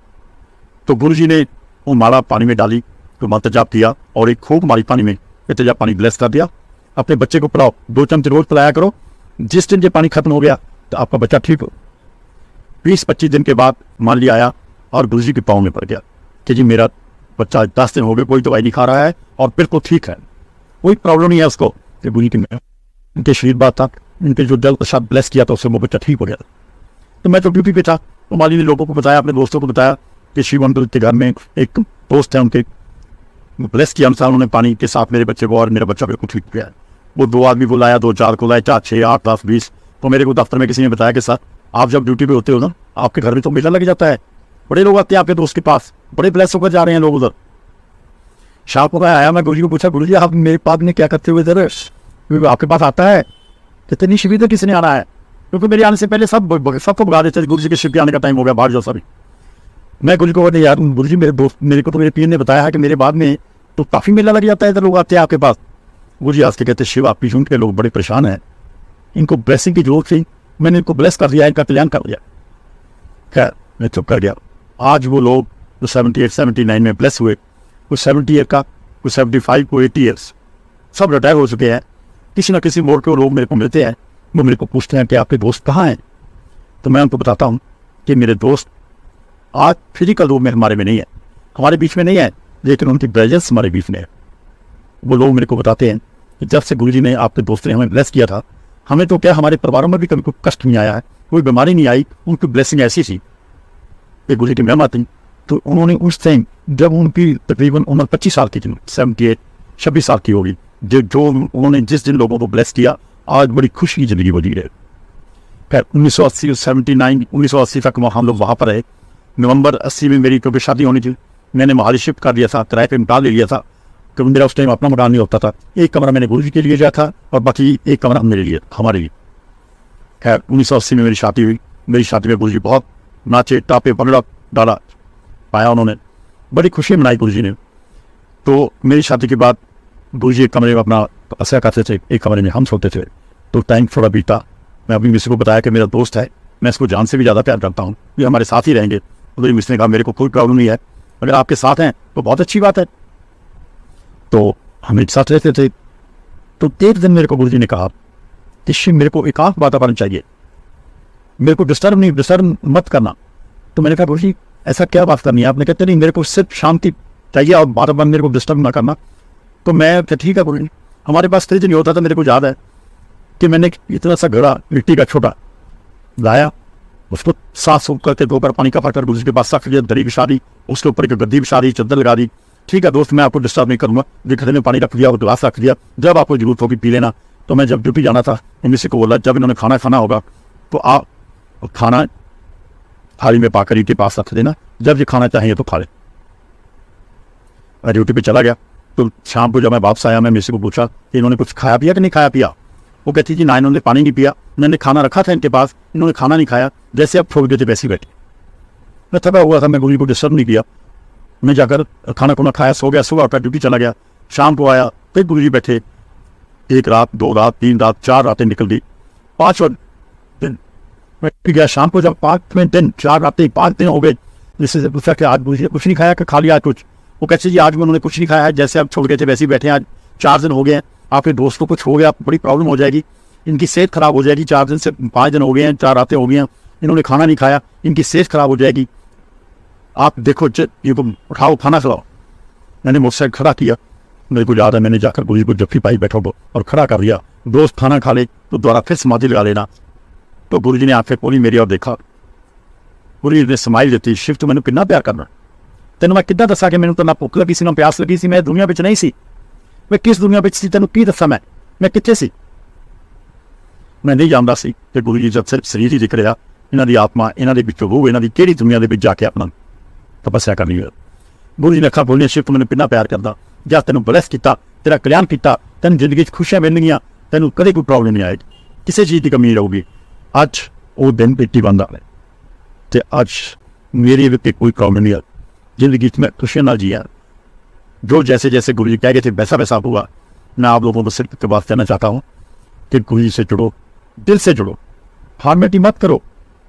तो गुरु जी ने वो माला पानी में डाली, तो मंत्र जाप किया और एक खूब मारी पानी में तेजाब पानी ब्लेस कर दिया। अपने बच्चे को पिलाओ, 2 चमचे रोज पिलाया करो, जिस दिन ये पानी खत्म हो गया तो आपका बच्चा ठीक हो। 20-25 दिन के बाद मान लिया आया और गुरु जी के पाँव में पड़ गया कि जी मेरा बच्चा 10 दिन हो गए, कोई दवाई नहीं खा रहा है और बिल्कुल ठीक है, कोई प्रॉब्लम नहीं है उसको। गुरु जी के उनके आशीर्वाद था, उनके जो जल प्रसाद ब्लेस किया था उससे वो बच्चा ठीक हो गया। तो मैं तो ड्यूटी पे था, तो माली ने लोगों को बताया, अपने दोस्तों को बताया कि शिव अंकल के घर में एक दोस्त है उनके, ब्लेस किया अनुसार उन्होंने पानी के साथ मेरे बच्चे को, और मेरा बच्चा बिल्कुल ठीक गया। वो 2 आदमी को लाया, 2-4 को लाया, 4, 6, 8, 10, 20। तो मेरे को दफ्तर में किसी ने बताया कि सर आप जब ड्यूटी पे होते हो ना, आपके घर में तो मेला लग जाता है, बड़े लोग आते हैं आपके दोस्त के पास, बड़े ब्लेस होकर जा रहे हैं लोग उधर। शाम को आया, मैं गुरु जी को पूछा गुरु जी आप मेरे पास में क्या करते हुए इधर आपके पास आता है? कहते नहीं शिविर किसने आना है, क्योंकि मेरे आने से पहले सबको भगा देते थे, गुरु जी के शिव के आने का टाइम हो गया, बाहर जाओ सभी। मैं गुरु जी को कहते यार गुरु जी मेरे दोस्त, मेरे को तो मेरे पीर ने बताया है कि मेरे बाद में तो काफ़ी मेला लग जाता है, इधर लोग आते हैं आपके पास। गुरु जी आज के कहते शिव आपकी झुंड के लोग बड़े परेशान हैं, इनको ब्लेसिंग की जरूरत थी, मैंने इनको ब्लेस कर दिया, इनका कल्याण कर दिया। खैर मैं चुप कर गया। आज वो लोग जो 78 79 में ब्लेस हुए, कुछ 70 ईयर का, कुछ 75 को 80 ईयर्स, सब रिटायर हो चुके हैं। किसी न किसी मोड़ के वो लोग मेरे को मिलते हैं, वो मेरे को पूछते हैं कि आपके दोस्त कहाँ हैं। तो मैं उनको बताता हूँ कि मेरे दोस्त आज फिजिकल रूप में हमारे में नहीं है, हमारे बीच में नहीं है, लेकिन उनकी प्रेजेंस हमारे बीच में है। वो लोग मेरे को बताते हैं कि जब से गुरु जी ने, आपके दोस्त ने हमें ब्लेस किया था, हमें तो क्या हमारे परिवारों में भी कभी कोई कष्ट नहीं आया है, कोई बीमारी नहीं आई। उनकी ब्लेसिंग ऐसी थी कि गुरु जी की महिमा थी। तो उन्होंने उस टाइम जब उनकी तकरीबन उम्र 25 साल की थी, 78 26 साल की होगी, जो उन्होंने जिस दिन लोगों को ब्लेस किया, आज बड़ी खुशी की जिंदगी बजी रहे। खैर 1980 79 1980 तक हम लोग वहाँ पर रहे। नवंबर 80 में मेरी क्योंकि शादी होनी थी, मैंने मोहाली शिफ्ट कर दिया था, किराए पे मकान ले लिया था, क्योंकि मेरा उस टाइम अपना मकान नहीं होता था। एक कमरा मैंने गुरु जी के लिए लिया था और बाकी एक कमरा मेरे लिए, हमारे लिए। खैर 1980 में मेरी शादी हुई। मेरी शादी में गुरु जी बहुत नाचे, टापे, भंगड़ा डाला पाया उन्होंने, बड़ी खुशी मनाई गुरु जी ने। तो मेरी शादी के बाद गुरु जी एक कमरे में अपना असर करते थे, एक कमरे में हम सोते थे। तो टाइम थोड़ा बीता, मैं अपनी मिस को बताया कि मेरा दोस्त है, मैं इसको जान से भी ज़्यादा प्यार करता हूँ, ये हमारे साथ ही रहेंगे। तो मिस ने कहा मेरे को कोई प्रॉब्लम नहीं है, अगर आपके साथ हैं तो बहुत अच्छी बात है। तो हम एक साथ रहते थे। तो एक दिन मेरे को गुरु जी ने कहा कि शिव मेरे को एकांत वातावरण चाहिए, मेरे को डिस्टर्ब मत करना। तो मैंने कहा गुरु जी ऐसा क्या बात करनी है? आपने कहते नहीं मेरे को सिर्फ शांति चाहिए और वातावरण मेरे को डिस्टर्ब ना करना। तो मैं ठीक है गुरु जी। हमारे पास फ्रिज नहीं होता था, मेरे को याद है कि मैंने इतना सा घड़ा मिट्टी का छोटा लाया, उसको साफ सूफ करके 2 बार पानी का फटकर गुरु जी के पास रख दिया, दरी बिछा दी, उसके ऊपर एक गद्दी बिछा दी, चद्दर लगा दी। ठीक है दोस्त, मैं आपको डिस्टर्ब नहीं करूँगा। खतरे में पानी रख दिया और गिलास रख दिया, जब आपको जरूरत होगी पी लेना। तो मैं जब ड्यूटी जाना था, इनमें को बोला जब इन्होंने खाना खाना होगा तो आप खाना थाली में पाकर इनके पास रख देना, जब ये खाना चाहिए तो खा ले। मैं ड्यूटी पे चला गया। तो शाम को जब मैं वापस आया, मैं मिस को पूछा कि इन्होंने कुछ खाया पिया कि नहीं खाया पिया। वो कहती जी ना, इन्होंने पानी नहीं पिया, मैंने खाना रखा था इनके पास, इन्होंने खाना नहीं खाया, जैसे अब छोड़ देते वैसे ही बैठे। मैं थका हुआ था, मैं गुरु जी को डिस्टर्ब नहीं किया। मैं जाकर खाना खुना खाया, सो गया, सुबह उठा ड्यूटी चला गया। शाम को आया, फिर गुरु जी बैठे। 1 रात 2 रात 3 रात 4 रातें निकल गई, 5वां दिन मैं गया। शाम को जब 5वें दिन, 4 रातें 5 दिन हो गए, जिससे पूछा कि आज गुरु जी कुछ नहीं खाया कि खा लिया आज कुछ? वो कहते जी आज भी उन्होंने कुछ नहीं खाया है, जैसे अब छोड़ गए थे वैसे ही बैठे हैं। आज 4 दिन हो गए हैं, आपके दोस्तों को कुछ हो गया, बड़ी प्रॉब्लम हो जाएगी, इनकी सेहत खराब हो जाएगी। 4 दिन से 5 दिन हो गए हैं, 4 रातें हो गई हैं, इन्होंने खाना नहीं खाया, इनकी सेहत खराब हो जाएगी। आप देखो ये को उठाओ, खाना खिलाओ। मैंने मोटरसाइकिल खड़ा किया, मेरे को याद है मैंने जाकर गुरु जी को जफ्फी पाई, बैठो और खड़ा कर दिया, दोस्त खाना खा ले तो दोबारा फिर समाधि लगा लेना। तो गुरु जी ने आंखें खोली मेरी और देखा, गुरु जी ने स्माइल दी, शिव तू मैंने कितना प्यार करना, तेन मैं कितना दसा कि मैंने तो ना भुख लगी सी ना प्यास लगी सी, मैं दुनिया में नहीं सी, मैं किस दुनिया में सी, तेन की दसा मैं कितने सी? मैं नहीं जानता सी कि गुरु जी जब सिर्फ शरीर ही दिख रहा, इन्हों की आत्मा, इन्हों के विचों रूह, इन्हों की किहड़ी दुनिया के जाके अपना तपस्या करनी है। गुरु जी ने अखा बोलिया, शिव तू मैंने कितना प्यार करता, जब तेन ब्लेस किया, तेरा कल्याण किया, तेन जिंदगी खुशियां मिलनियां, तेन कदे कोई प्रॉब्लम नहीं आएगी, किसी चीज़ की कमी नहीं रहूगी। अज वो दिन पेटी बंद आ रहा है, तो अज मेरी भी कोई प्रॉब्लम नहीं है, जिंदगी में खुशियां ना जिया। जो जैसे जैसे गुरु जी कह गए थे वैसा वैसा हुआ। मैं आप लोगों को सिर्फ के बात कहना चाहता हूँ कि गुरु जी से जुड़ो, दिल से जुड़ो, फॉर्मेलिटी मत करो,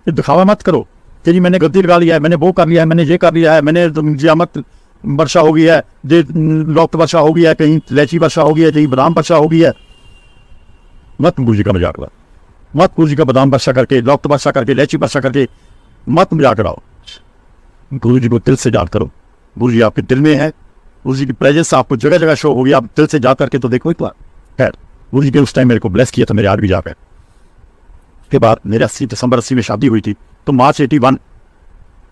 दिखावा मत करो कि जी मैंने गद्दी लगा लिया है, मैंने वो कर लिया है, मैंने ये कर लिया है, मैंने जियामत वर्षा हो गई है, लौक्त वर्षा हो गई है, कहीं इलायची वर्षा हो गई है, कहीं बादाम वर्षा हो गई है। मत गुरु जी का मजाक उड़ाओ, मत गुरु जी का बादाम वर्षा करके, लौक्त वर्षा करके, इलायची वर्षा करके मत मजाक उड़ाओ। गुरु जी को दिल से याद करो, गुरु जी आपके दिल में है, गुरु जी की प्रेजेंस आपको जगह जगह शो होगी, आप दिल से याद करके तो देखो एक बार। खैर गुरु जी ने उस टाइम मेरे को ब्लेस किया था, मेरे याद भी जा पे। उसके बाद मेरे 80 दिसंबर 80 में शादी हुई थी, तो मार्च 81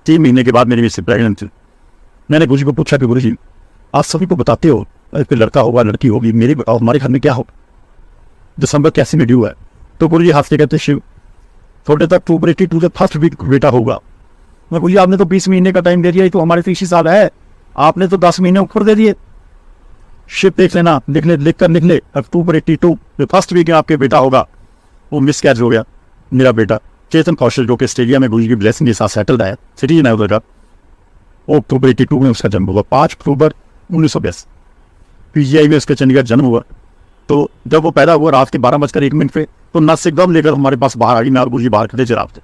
3 महीने के बाद मेरी मिसेज प्रेगनेंट थी। मैंने गुरु जी को पूछा कि गुरु जी आप सभी को बताते हो कोई लड़का होगा लड़की होगी, मेरी बताओ हमारे घर में क्या हो, दिसंबर कैसे में ड्यू है? तो गुरु जी हाथ से कहते शिव थोड़े तक 282 से फर्स्ट वीक बेटा होगा। मैं गुरु जी आपने तो 20 महीने का टाइम दे दिया, तो हमारे तो इसी साल है, आपने तो 10 महीने ऊपर दे दिए। शिव देख लेना, लिख कर निकले, अक्टूबर 82 फर्स्ट वीक में आपके बेटा होगा। वो मिस कैच हो गया, मेरा बेटा चेतन कौशल जो कि ऑस्ट्रेलिया में गुरु जी की ब्लेसिंग के साथ सेटल्ड है, सिटीजन है उधर का, अक्टूबर 82 में उसका जन्म हुआ, 5 अक्टूबर 1982 PGI में उसका चंडीगढ़ जन्म हुआ। तो जब वो पैदा हुआ रात के 12:01 पे, तो नस एकदम लेकर हमारे पास बाहर आ गई। मैं और गुरु जी बाहर खड़े थे रात से,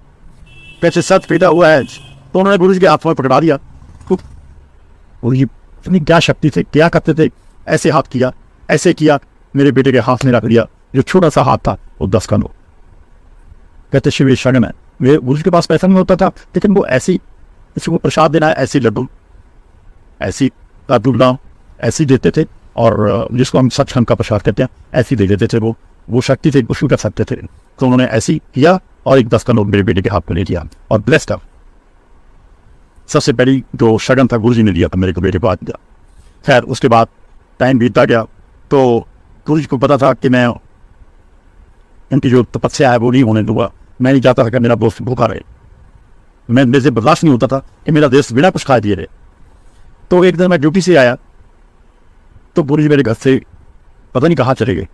कैसे सच पैदा हुआ है। तो उन्होंने गुरु जी के हाथ में पकड़ा दिया। तो गुरु जी इतनी क्या शक्ति थे, क्या करते थे, ऐसे हाथ किया, ऐसे किया, मेरे बेटे के हाथ में रख दिया, जो छोटा सा हाथ था वो 10 का नोट। कहते शिव शरण है। वे गुरु जी के पास पैसा नहीं होता था, लेकिन वो ऐसी इसको प्रसाद देना है, ऐसी लड्डू, ऐसी दुबला ऐसी देते थे, और जिसको हम सचखंड का प्रसाद कहते हैं, ऐसी दे देते थे। वो शक्ति थे, कुछ भी कर सकते थे। तो उन्होंने ऐसी किया और एक 10 का नोट मेरे बेटे के हाथ में ले दिया और ब्लेस्ड था। सबसे पहली जो शगन था गुरु जी ने दिया था मेरे को, बेटे को आज दिया। खैर उसके बाद टाइम बीतता गया, तो गुरु जी को पता था कि मैं इनकी जो तपस्या है वो नहीं होने दूंगा। मैं नहीं चाहता था कि मेरा दोस्त भूखा रहे। मेरे से बर्दाश्त नहीं होता था कि मेरा दोस्त बिना कुछ खाए दिए रहे। तो एक दिन मैं ड्यूटी से आया, तो गुरु जी मेरे घर से पता नहीं कहाँ चले गए।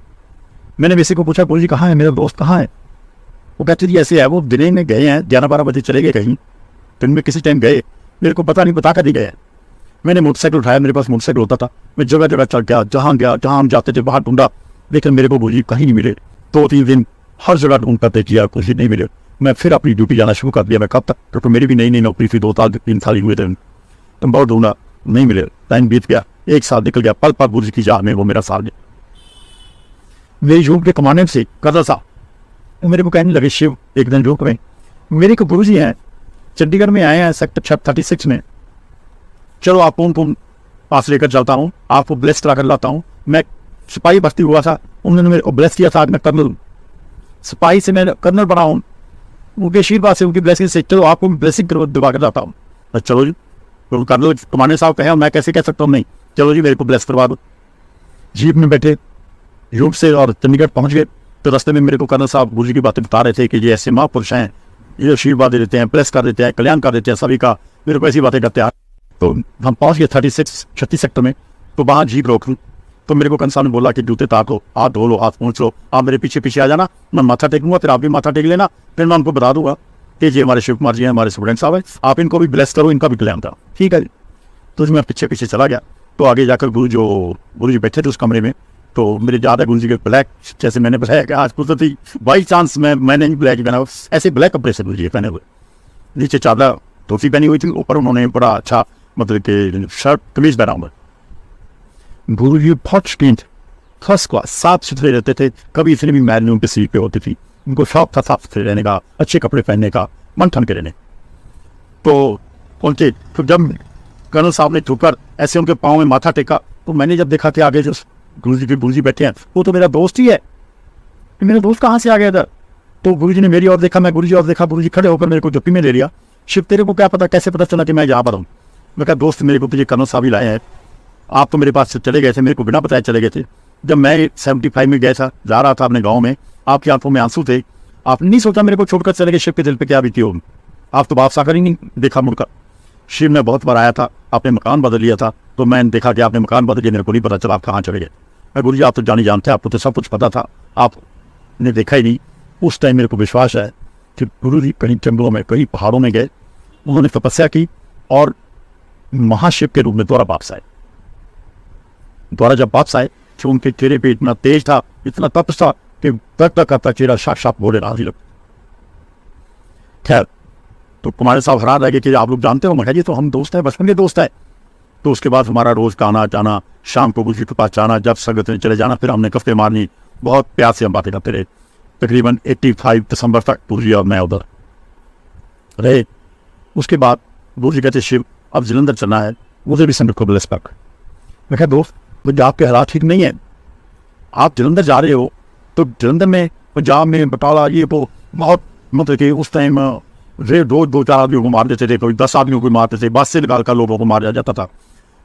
मैंने किसी को पूछा, गुरु जी कहाँ है, मेरा दोस्त कहाँ है? वो कहते जी ऐसे है, वो दिन में गए हैं, 11-12 बजे चले गए कहीं, दिन में किसी टाइम गए, मेरे को पता नहीं, बता कर नहीं गए। मैंने मोटरसाइकिल उठाया, मेरे पास मोटरसाइकिल होता था, मैं जगह जगह चल गया, जहाँ हम जाते थे बाहर ढूंढा, लेकिन मेरे को गुरु जी कहीं नहीं मिले। 2-3 दिन हर जगह ढूंढता तय किया, कुछ नहीं मिले। मैं फिर अपनी ड्यूटी जाना शुरू कर दिया। मैं कब तक, क्योंकि मेरी भी नई नौकरी थी, 2-3 साल हुए थे, तो बहुत ढूंढा, नहीं मिले। टाइम बीत गया, 1 साल निकल गया, पल पल गुरु जी की जान में वो मेरा साल है। मेरी जॉब के कमाने से कदर साहब मेरे को कहने लगे, शिव एक दिन जॉब में मेरे को गुरु जी हैं, चंडीगढ़ में आए हैं सेक्टर 36 में, चलो आपको उनको पास लेकर चलता हूँ, आपको ब्लेस करा कर लाता हूँ। मैं सिपाही भर्ती हुआ था, उन्होंने मेरे को ब्लेस किया था, आज मैं कर्नल, सिपाही से मैं कर्नल बना हूँ, उनके आशीर्वाद से, उनकी ब्लेसिंग से, चलो आपको ब्लेसिंग दिवा कर जाता हूँ। चलो जी, तो कर्नल कमाने साहब कहे, मैं कैसे कह सकता हूँ नहीं, चलो जी मेरे को ब्लेस करवा दो। जीप में बैठे यूप से और चंडीगढ़ पहुंच गए। तो रास्ते में मेरे को कर्नल साहब गुरु जी की बातें बता रहे थे कि ये ऐसे महापुरुष हैं, ये आशीर्वाद दे देते हैं, ब्लेस कर देते हैं, कल्याण कर देते हैं सभी का, मेरे को ऐसी बातें करते हैं। तो हम पहुंच गए 36 सेक्टर में। तो वहाँ जीप रोक लूँ, तो मेरे को कर्नल साहब ने बोला कि जूते तार लो, हाथ धो लो, हाथ पहुँच लो, आप मेरे पीछे पीछे आ जाना, मैं माथा टेकूंगा, फिर आप भी माथा टेक लेना, फिर मैं उनको बता दूंगा कि ये हमारे शिव कुमार जी हैं, हमारे स्टूडेंट साहब हैं, आप इनको भी ब्लेस करो, इनका भी कल्याण था। ठीक है, तो मैं पीछे पीछे चला गया। तो आगे जाकर गुरु जी बैठे थे उस कमरे में, तो मेरे याद है गुरु जी के ब्लैक, जैसे मैंने बताया कि आज कुदरती बाई चांस मैंने ही ब्लैक पहना, ऐसे ब्लैक कपड़े से गुरु जी पहने हुए, नीचे चादर धोती पहनी हुई थी, ऊपर उन्होंने बड़ा अच्छा मतलब कि शर्ट कमीज पहना हुआ। गुरु जी बहुत शौकीन थे, फर्स्ट क्लास, साफ सुथरे रहते थे, कभी इतनी भी मैल उनके सीट पे होती थी। उनको शौक था साफ सुथरे रहने का, अच्छे कपड़े पहनने का, मन ठन के रहने। तो उनके जब कर्नल साहब ने झुककर ऐसे उनके पाँव में माथा टेका, तो मैंने जब देखा कि आगे जो गुरु जी बैठे हैं वो तो मेरा दोस्त ही है, मेरा दोस्त कहाँ से आ गया था। तो गुरु जी ने मेरी ओर देखा, मैं गुरु जी और देखा, गुरु जी खड़े होकर मेरे को जप्पी में ले लिया। शिव तेरे को क्या पता, कैसे पता चला कि मैं यहाँ पर हूँ? मैं कहा दोस्त मेरे को तो ये कर्नल साहब ही लाए हैं, आप तो मेरे पास से चले गए थे, मेरे को बिना बताए चले गए थे। जब मैं 75 में गया था, जा रहा था अपने गाँव में, आपकी आंखों में आंसू थे, आपने नहीं सोचा मेरे को छोड़कर चले गए, शिव के दिल पे क्या बीती होगी? आप तो वापस आकर ही नहीं देखा मुड़कर। शिव ने बहुत बार आया था, आपने मकान बदल लिया था, तो मैंने देखा कि आपने मकान बदल लिया, मेरे को नहीं पता चला आप कहाँ चले गए। मैं गुरु जी आप तो जानी जानते हैं, आपको तो सब कुछ पता था, आपने देखा ही नहीं। उस टाइम मेरे को विश्वास है कि गुरु जी कहीं जंगलों में, कहीं पहाड़ों में गए, उन्होंने तपस्या की और महाशिव के रूप में दोबारा वापस आए। दोबारा जब वापस आए तो उनके चेहरे पे इतना तेज था, इतना तप था कि तक करता चेहरा साक्षात भोलेनाथ जी लगता। खैर, तो कुमार साहब हैरान रह गए कि आप लोग जानते हो? मैं जी तो हम दोस्त हैं, बचपन के दोस्त हैं। तो उसके बाद हमारा रोज का आना जाना, शाम को गुरु जी के पास जाना, जब संगत में चले जाना, फिर हमने कफ्ते मारनी, बहुत प्यार से हम बातें करते रहे। तकरीबन 85 दिसंबर तक गुरु जी और मैं उधर रहे। उसके बाद गुरु जी कहते शिव अब जलंधर चलना है, उधर भी संगत को ब्लेस कर। मैं कहा दोस्त मुझे आपके हालात ठीक नहीं है, आप जलंधर जा रहे हो, तो जलंधर में पंजाब में बटाला ये वो बहुत मतलब कि उस टाइम रोज 2-4 आदमियों को मार देते थे, कोई 10 आदमियों को मारते थे, बस से निकाल कर लोगों को मारा जाता था।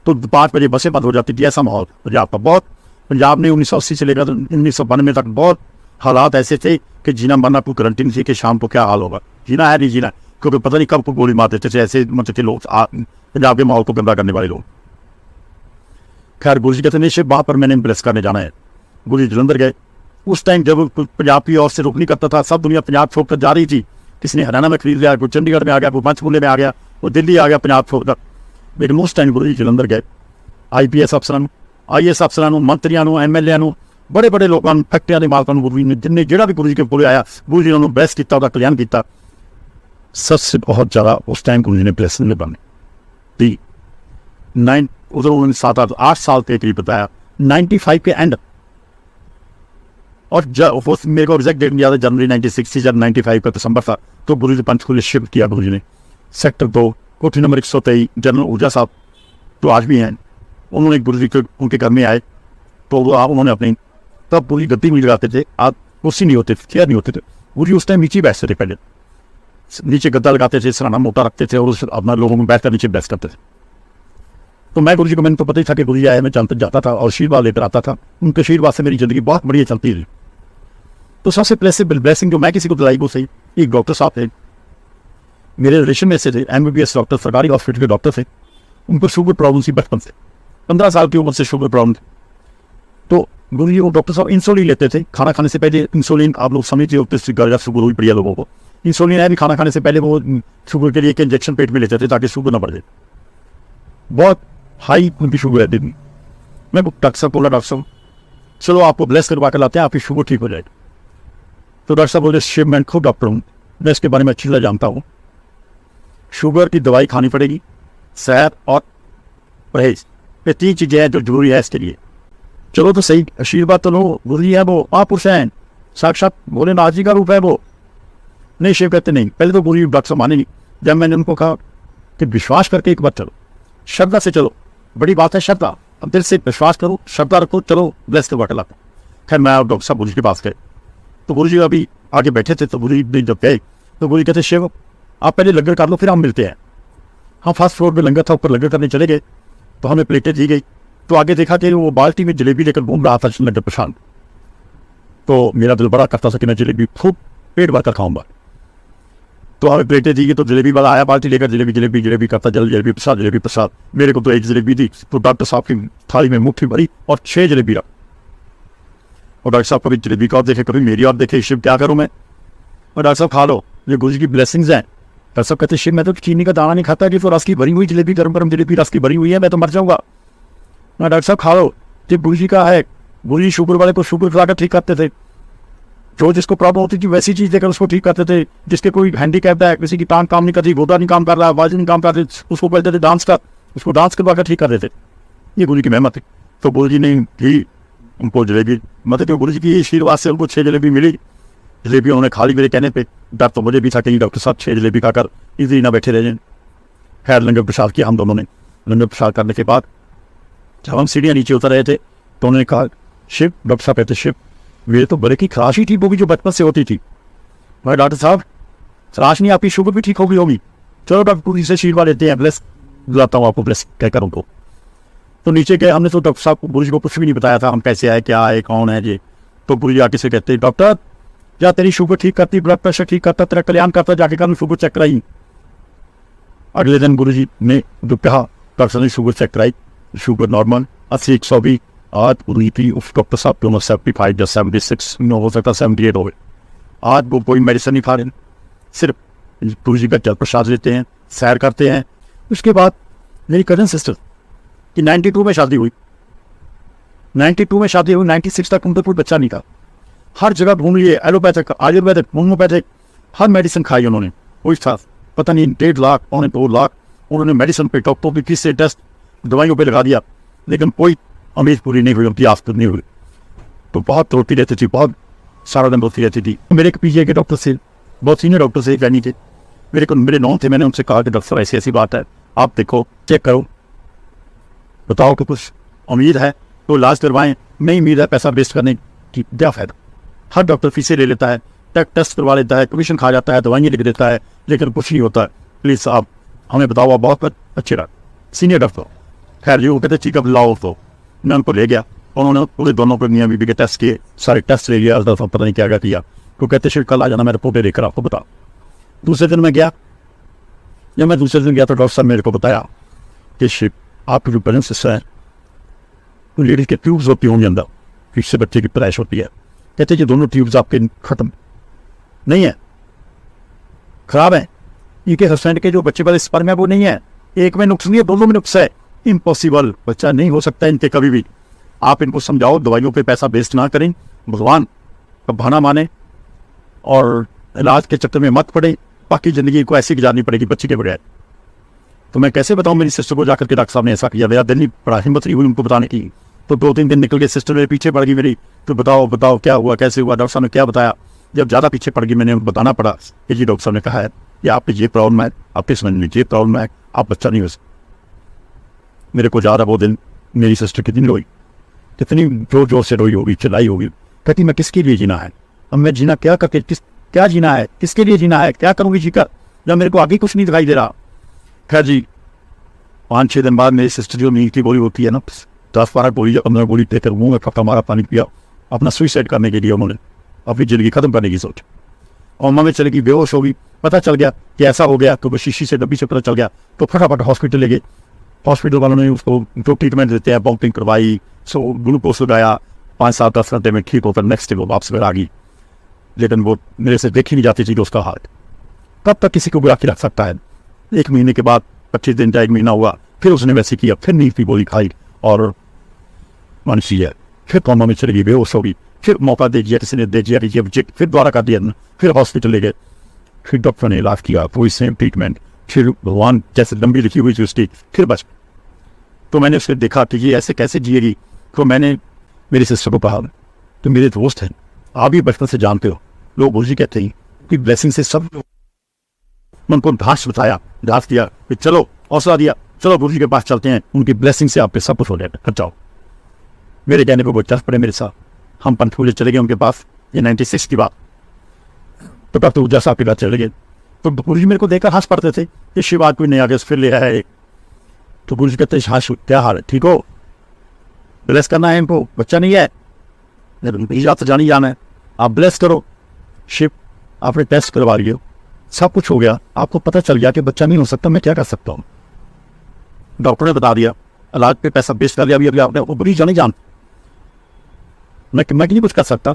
तो 5 बजे बसें बंद हो जाती थी, ऐसा माहौल पंजाब का। बहुत पंजाब ने 1980 से लेकर 1992 तक बहुत हालात ऐसे थे कि जीना मरना कोई गारंटी नहीं थी कि शाम को क्या हाल होगा, जीना है नहीं जीना, क्योंकि पता नहीं कब को गोली मार देते थे, ऐसे मतलब थे लोग पंजाब के माहौल को गंदा करने वाले लोग। खैर गुरु जी कहते नहीं शिव वहाँ पर मैंने ब्लेस करने जाना है। गुरु जी जलंधर गए, उस टाइम जब पंजाब की ओर से रुक नहीं करता था, सब दुनिया पंजाब छोड़कर जा रही थी। किसी ने हरियाणा में खरीद लिया, कोई चंडीगढ़ में आ गया, कोई पंचकूले में आ गया, वो दिल्ली आ गया पंजाब छोड़कर। लेकिन उस टाइम गुरु जी जलंधर गए, IPS अफसरां, IAS अफसरां, मंत्रियों, MLA, बड़े बड़े लोगों, फैक्ट्रियां के मालकां गुरु जी ने जिन्हें जो भी गुरु जी के कोल आया, गुरु जी ने उन्होंने ब्लेस किया, उसका कल्याण किया। सबसे बहुत ज़्यादा उस टाइम गुरु जी ने ब्लेसिंग ने बने दी। उधर उन्होंने 7-8 साल के करीब बताया, 95 के एंड। और जब मेरे को एग्जैक्ट डेट नहीं याद है, जनवरी 1960 या 95 का दिसंबर था, तो गुरु जी पंचकूले शिफ्ट किया गुरु जी ने। सेक्टर 2 कोठी नंबर 123, जनरल ऊर्जा साहब तो आज भी हैं, उन्होंने गुरु जी के उनके घर में आए, तो उन्होंने अपनी तब पूरी गद्दी में लगाते थे, आज कुर्सी नहीं होते थे, चेयर नहीं होते थे। गुरु जी उस टाइम नीचे बैठते थे, पहले नीचे गद्दा लगाते थे, सराहना मोटा रखते थे और उस अपना लोगों में बैठकर नीचे बैठ करते थे। तो मैं गुरु जी को, मैंने तो पता ही था कि गुरु जी आए, मैं चलते जाता था और आशीर्वाद लेकर आता था। उनके आशीर्वाद से मेरी ज़िंदगी बहुत बढ़िया चलती रही। तो सबसे ब्लेसिंग जो मैं किसी को दिलाई वो सही, एक डॉक्टर साहब थे, मेरे रिलेशन में से थे, MBBS डॉक्टर, सरकारी हॉस्पिटल के डॉक्टर थे। उनको शुगर प्रॉब्लम थी बचपन से, 15 साल की उम्र से शुगर प्रॉब्लम थी। तो गुरु जी वो डॉक्टर साहब इंसुलिन लेते थे, खाना खाने से पहले इंसुलिन, आप लोग समझते हो शुगर हुई पड़ी है लोगों को, इंसुलिन है भी खाना खाने से पहले वो शुगर के लिए एक इंजेक्शन पेट में लेते थे ताकि शुगर ना बढ़ जाए। बहुत हाई उनकी शुगर रहती थी। मैं डॉक्टर साहब बोला, डॉक्टर साहब चलो आपको ब्लेस करवा कर लाते हैं, आपकी शुगर ठीक हो जाएगी। तो डॉक्टर साहब बोले, शिव मैं खुद डॉक्टर हूँ, मैं इसके बारे में अच्छी तरह जानता हूँ, शुगर की दवाई खानी पड़ेगी, सैर और परहेज, ये 3 चीज़ें हैं जो जरूरी है इसके लिए। चलो तो सही, आशीर्वाद तो लो, गुरु जी है वो, महापुरुष हैं, साक्षात भोलेनाथ जी का रूप है वो। नहीं, शिव कहते नहीं। पहले तो गुरु जी डॉक्टर साहब माने नहीं। जब मैंने उनको कहा कि विश्वास करके एक बार चलो, श्रद्धा से चलो, बड़ी बात है श्रद्धा, अब दिल से विश्वास करो, श्रद्धा रखो, चलो ब्लेस करवा के लाता। खैर मैं और डॉक्टर साहब गुरु जी के पास गए, तो गुरु जी अभी आगे बैठे थे। तो गुरु जी जब गए तो गुरु जी कहते, शिव आप पहले लंगर कर लो, फिर हम मिलते हैं। हाँ, फर्स्ट फ्लोर में लंगर था, ऊपर लंगर करने चले गए, तो हमें प्लेटें दी गई। तो आगे देखा कि वो बाल्टी में जलेबी लेकर घूम रहा था लंगर प्रशांत। तो मेरा दिल बड़ा करता था कि मैं जलेबी खूब पेट भर कर खाऊंगा। तो हमें प्लेटें दी गई, तो जलेबी वाला आया बाल्टी लेकर, जलेबी जलेबी जलेबी करता, जलेबी प्रसाद जलेबी प्रसाद। मेरे को तो 1 जलेबी दी, तो डॉक्टर साहब की थाली में मुट्ठी भरी और 6 जलेबी रख। और डॉक्टर साहब कभी जलेबी का और देखे, कभी मेरी और देखे, शिव क्या करूँ मैं। और डॉक्टर साहब खा लो, ये गुरु जी की ब्लेसिंग्स हैं। डॉक्टर साहब कहते, शिव मैं तो चीनी का दाना नहीं खाता, कि तो रस की भरी हुई जलेबी, गर्म गर्म जलेबी रस की भरी हुई है, मैं तो मर जाऊंगा। ना डॉक्टर साहब खा लो, ये गुरु जी का है। गुरु जी शुगर वाले को शुगर खिलाकर ठीक करते थे, जो जिसको प्रॉब्लम होती थी वैसी चीज़ देकर उसको ठीक करते थे। जिसके कोई हैंडीकैप है, किसी की टांग काम नहीं करती, गोदा नहीं काम कर रहा है, बाजू नहीं काम कर रही, उसको बोलते थे डांस कर, उसको डांस करवा कर ठीक कर देते। ये गुरु जी की मेहनत है। तो गुरु जी ने ही उनको जलेबी, मतलब गुरु जी की आशीर्वाद से उनको 6 जलेबी मिली। जलेबी उन्होंने खा ली मेरे कहने पे। डर तो मुझे भी था कि डॉक्टर साहब 6 जलेबी खाकर इधर ही ना बैठे रह जाए। खैर लंगर प्रसाद किया हम दोनों ने। लंगर प्रसाद करने के बाद जब हम सीढ़ियाँ नीचे उतर रहे थे तो उन्होंने कहा, शिव, डॉक्टर साहब कहते, शिव मेरे तो बड़े की खराश ही थी, वो भी जो बचपन से होती थी। मैं, डॉक्टर साहब खराश नहीं, आपकी शुगर भी ठीक हो गई होगी, चलो डॉक्टर से आशीर्वाद लेते हैं, ब्लेस दिलाता हूँ आपको, ब्लेस कहकर उनको। तो नीचे गए हमने, तो डॉक्टर साहब को, गुरु जी को कुछ भी नहीं बताया था हम कैसे आए, क्या आए, कौन है ये। तो गुरु जी आके से कहते, डॉक्टर जा तेरी शुगर ठीक करती, ब्लड प्रेशर ठीक करता, तेरा कल्याण करता, जाके कर शुगर चेक कराई। अगले दिन गुरु जी ने जो कहा, डॉक्टर ने शुगर चेक कराई, शुगर नॉर्मल 80-120। आज पूरी थी उस डॉक्टर साहब की उम्र 75 या 76, हो सकता 78 हो गए। आज वो कोई मेडिसिन नहीं खा रहे, सिर्फ गुरु जी का जल प्रसाद लेते हैं, सैर करते हैं। उसके बाद मेरी कजन सिस्टर की 92 में शादी हुई, 92 में शादी हुई, 96 तक उनका कोई बच्चा नहीं था। हर जगह घूम लिए, एलोपैथिक, आयुर्वेदिक, होम्योपैथिक, हर मेडिसिन खाई उन्होंने। कोई था पता नहीं 1.5 लाख, 2 लाख उन्होंने मेडिसिन पे, डॉक्टरों की फीस से, टेस्ट दवाइयों पे लगा दिया, लेकिन कोई उम्मीद पूरी नहीं हुई, उनकी आफत नहीं हुई। तो बहुत रोती रहती थी, बहुत सारा दिन रोती रहती थी। मेरे एक पीजीआई के डॉक्टर से, बहुत सीनियर डॉक्टर से, गैनी थे, मेरे नॉन थे। मैंने उनसे कहा कि डॉक्टर ऐसी ऐसी बात है, आप देखो, चेक करो, बताओ कि कुछ उम्मीद है तो इलाज करवाएं, नहीं उम्मीद है पैसा वेस्ट करने की क्या फ़ायदा। हर डॉक्टर फीसें ले लेता है, टेस्ट करवा लेता है, कमीशन खा जाता है, दवाइयाँ लिख देता है, लेकिन कुछ नहीं होता है। प्लीज़ आप हमें बताओ, आप बहुत अच्छे रहा सीनियर डॉक्टर। खैर जी वो कहते ठीक है लाओ, तो मैं उनको ले गया, उन्होंने पूरे दोनों को मियाँ बीबी के टेस्ट किए, सारे टेस्ट ले लिया, पता नहीं क्या क्या किया। तो कहते शिव कल आ जाना, मैं रिपोर्टें लेकर आपको बता। दूसरे दिन मैं गया, जब मैं दूसरे दिन गया तो डॉक्टर साहब मेरे को बताया कि शिव आपकी जो पेरेंट्स है, लेडीज के ट्यूब्स होती होंगी अंदर, इससे बच्चे की पैदाइश होती है, कहते ये दोनों ट्यूब्स आपके खत्म नहीं है, खराब है। इनके हस्बैंड के जो बच्चे वाले स्पर्म है वो नहीं है, एक में नुक्स नहीं है, दोनों में नुक्स है। इम्पॉसिबल, बच्चा नहीं हो सकता इनके कभी भी। आप इनको समझाओ, दवाइयों पे पैसा वेस्ट ना करें, भगवान का बहाना माने और इलाज के चक्कर में मत पड़े। बाकी जिंदगी को ऐसी गुजारनी पड़ेगी बच्चे के बगैर। तो मैं कैसे बताऊं मेरी सिस्टर को जाकर के डॉक्टर साहब ने ऐसा किया, मेरा दिल नहीं पड़ा, हिम्मत नहीं हुई उनको बताने की। तो 2-3 दिन निकल गए, सिस्टर मेरे पीछे पड़ गई मेरी, तो बताओ बताओ क्या हुआ, कैसे हुआ, डॉक्टर साहब ने क्या बताया। जब ज़्यादा पीछे पड़ गई मैंने उनको बताना पड़ा कि जी डॉक्टर साहब ने कहा है कि आपके ये प्रॉब्लम है, आपके समझ में ये प्रॉब्लम है, आप बच्चा नहीं हो सकते। मेरे को जा रहा वो दिन, मेरी सिस्टर कितनी रोई, कितनी जोर जोर से रोई होगी, चिल्लाई होगी, कहती मैं किसके लिए जीना है, अब मैं जीना क्या करके, क्या जीना है, किसके लिए जीना है, क्या करूँगी जीकर, जब मेरे को आगे कुछ नहीं दिखाई दे रहा। खैर जी 5-6 दिन बाद मेरी सिस्टर जो नींद की गोली होती है ना, 10-12 गोली या 15 गोली देकर मुँह में फटा मारा, पानी पिया, अपना सुइसाइड करने के लिए उन्होंने अपनी जिंदगी खत्म करने की सोच। और माँ में चले गई, बेहोश हो गई, पता चल गया कि ऐसा हो गया, तो वो शीशी से डब्बी से पता चल गया, तो फटाफट हॉस्पिटल ले गए। हॉस्पिटल वालों ने उसको जो ट्रीटमेंट देते हैं, बॉम्पिंग करवाई, सो ग्लूकोज लगाया, 5-7-10 घंटे में ठीक होकर नेक्स्ट डे वो वापस घर आ गई। लेकिन वो मेरे से देखी नहीं जाती थी उसका हाल। कब तक किसी को बुला के रख सकता है। 1 महीने के बाद 25 दिन का 1 महीना हुआ, फिर उसने वैसे किया, फिर नींद की गोली खाई और मानसी है, फिर कोमा में चली गई, बेहोश हो गई, फिर मौका दे दिया किसी ने, दे दिया फिर दोबारा कर दिया, फिर हॉस्पिटल ले गए, फिर डॉक्टर ने इलाज किया, वही सेम ट्रीटमेंट, फिर भगवान जैसे लंबी लिखी हुई थी उसकी, फिर बच। तो मैंने उसे देखा कि ये ऐसे कैसे जिएगी। तो मैंने मेरी सिस्टर को कहा, तो मेरे दोस्त हैं, आप भी बचपन से जानते हो, लोग गुरुजी कहते हैं कि ब्लेसिंग से सब लोग, मैं उनको घास बताया, घास दिया, फिर चलो हौसला दिया, चलो गुरुजी के पास चलते हैं, उनकी ब्लेसिंग से आप पे सब कुछ हो जाएगा, जाओ। मेरे कहने पर वो चल पड़े मेरे साथ, हम पंचकूले चले गए उनके पास, ये 96 की बात। तो डॉक्टर ऊर्जा साहब के पास चले गए, तो गुरुजी मेरे को देखकर हंस पड़ते थे, ये शिव आज कोई नहीं आ गया फिर ले आया है। तो गुरुजी कहते हैं हाँ क्या हाल है, ठीक हो, ब्लेस करना है इनको, बच्चा नहीं है, तो जानी जाना है, आप ब्लेस करो। शिव आपने टेस्ट करवा लिए, सब कुछ हो गया, आपको पता चल गया कि बच्चा नहीं हो सकता, मैं क्या कर सकता हूँ। डॉक्टर ने बता दिया, इलाज पे पैसा बेच कर लिया, अभी आपने वो बड़ी जानी जान, मैं नहीं कुछ कर सकता।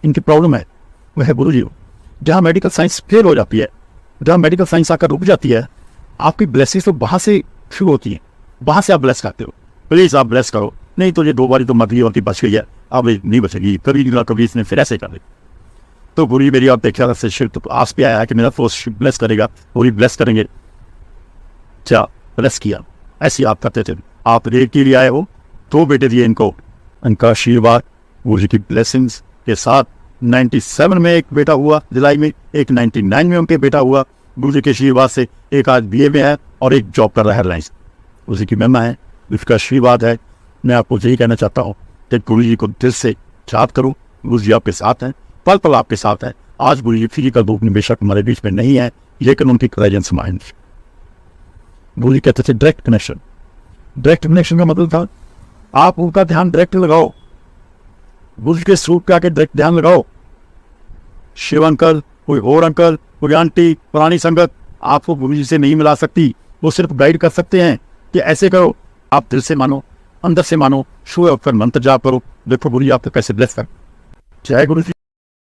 इनकी प्रॉब्लम है वह है गुरुजी। जहाँ मेडिकल साइंस फेल हो जाती है, जहाँ मेडिकल साइंस आकर रुक जाती है, आपकी ब्लेसिंग तो वहाँ से शुरू होती है, वहाँ से आप ब्लेस करते हो। प्लीज़ आप ब्लेस करो, नहीं तो ये 2 बारी तो मरती होती बच गई है, अब नहीं बचेगी, कभी ना कभी इसने फिर ऐसे कर दी। तो गुरुजी मेरी आप देखा से शिव तो आस पे आया है कि मेरा तो ब्लेस करेगा, पूरी ब्लेस करेंगे। अच्छा ब्लेस किया, ऐसे आप करते थे। आप रेट के लिए आए हो, 2 बेटे दिए इनको, इनका आशीर्वाद गुरुजी की ब्लेसिंग्स के साथ 97 में एक बेटा हुआ जुलाई में, एक 99 में उनके बेटा हुआ गुरुजी के आशीर्वाद से, एक आज BA में है और एक जॉब कर रहा है एयरलाइंस। गुरुजी की महिमा है, उसका आशीर्वाद है। मैं आपको यही कहना चाहता हूँ कि गुरुजी को दिल से याद करो, गुरुजी आपके साथ हैं, पल पल आपके साथ है। आज गुरुजी फिजिकल रूप में बेशक हमारे बीच में नहीं है, लेकिन उनकी प्रेजेंस माइंड। गुरुजी कहते थे डायरेक्ट कनेक्शन। डायरेक्ट कनेक्शन का मतलब था आप उनका ध्यान डायरेक्ट लगाओ, गुरुजी के स्वरूप पे आके डायरेक्ट ध्यान लगाओ। शिव अंकल, कोई और अंकल, कोई आंटी, पुरानी संगत आपको गुरुजी से नहीं मिला सकती, वो सिर्फ गाइड कर सकते हैं कि ऐसे करो। आप दिल से मानो, अंदर से मानो, सुबह उठकर मंत्र जाप करो, देखो गुरुजी आपको कैसे ब्लेस कर। जय गुरुजी।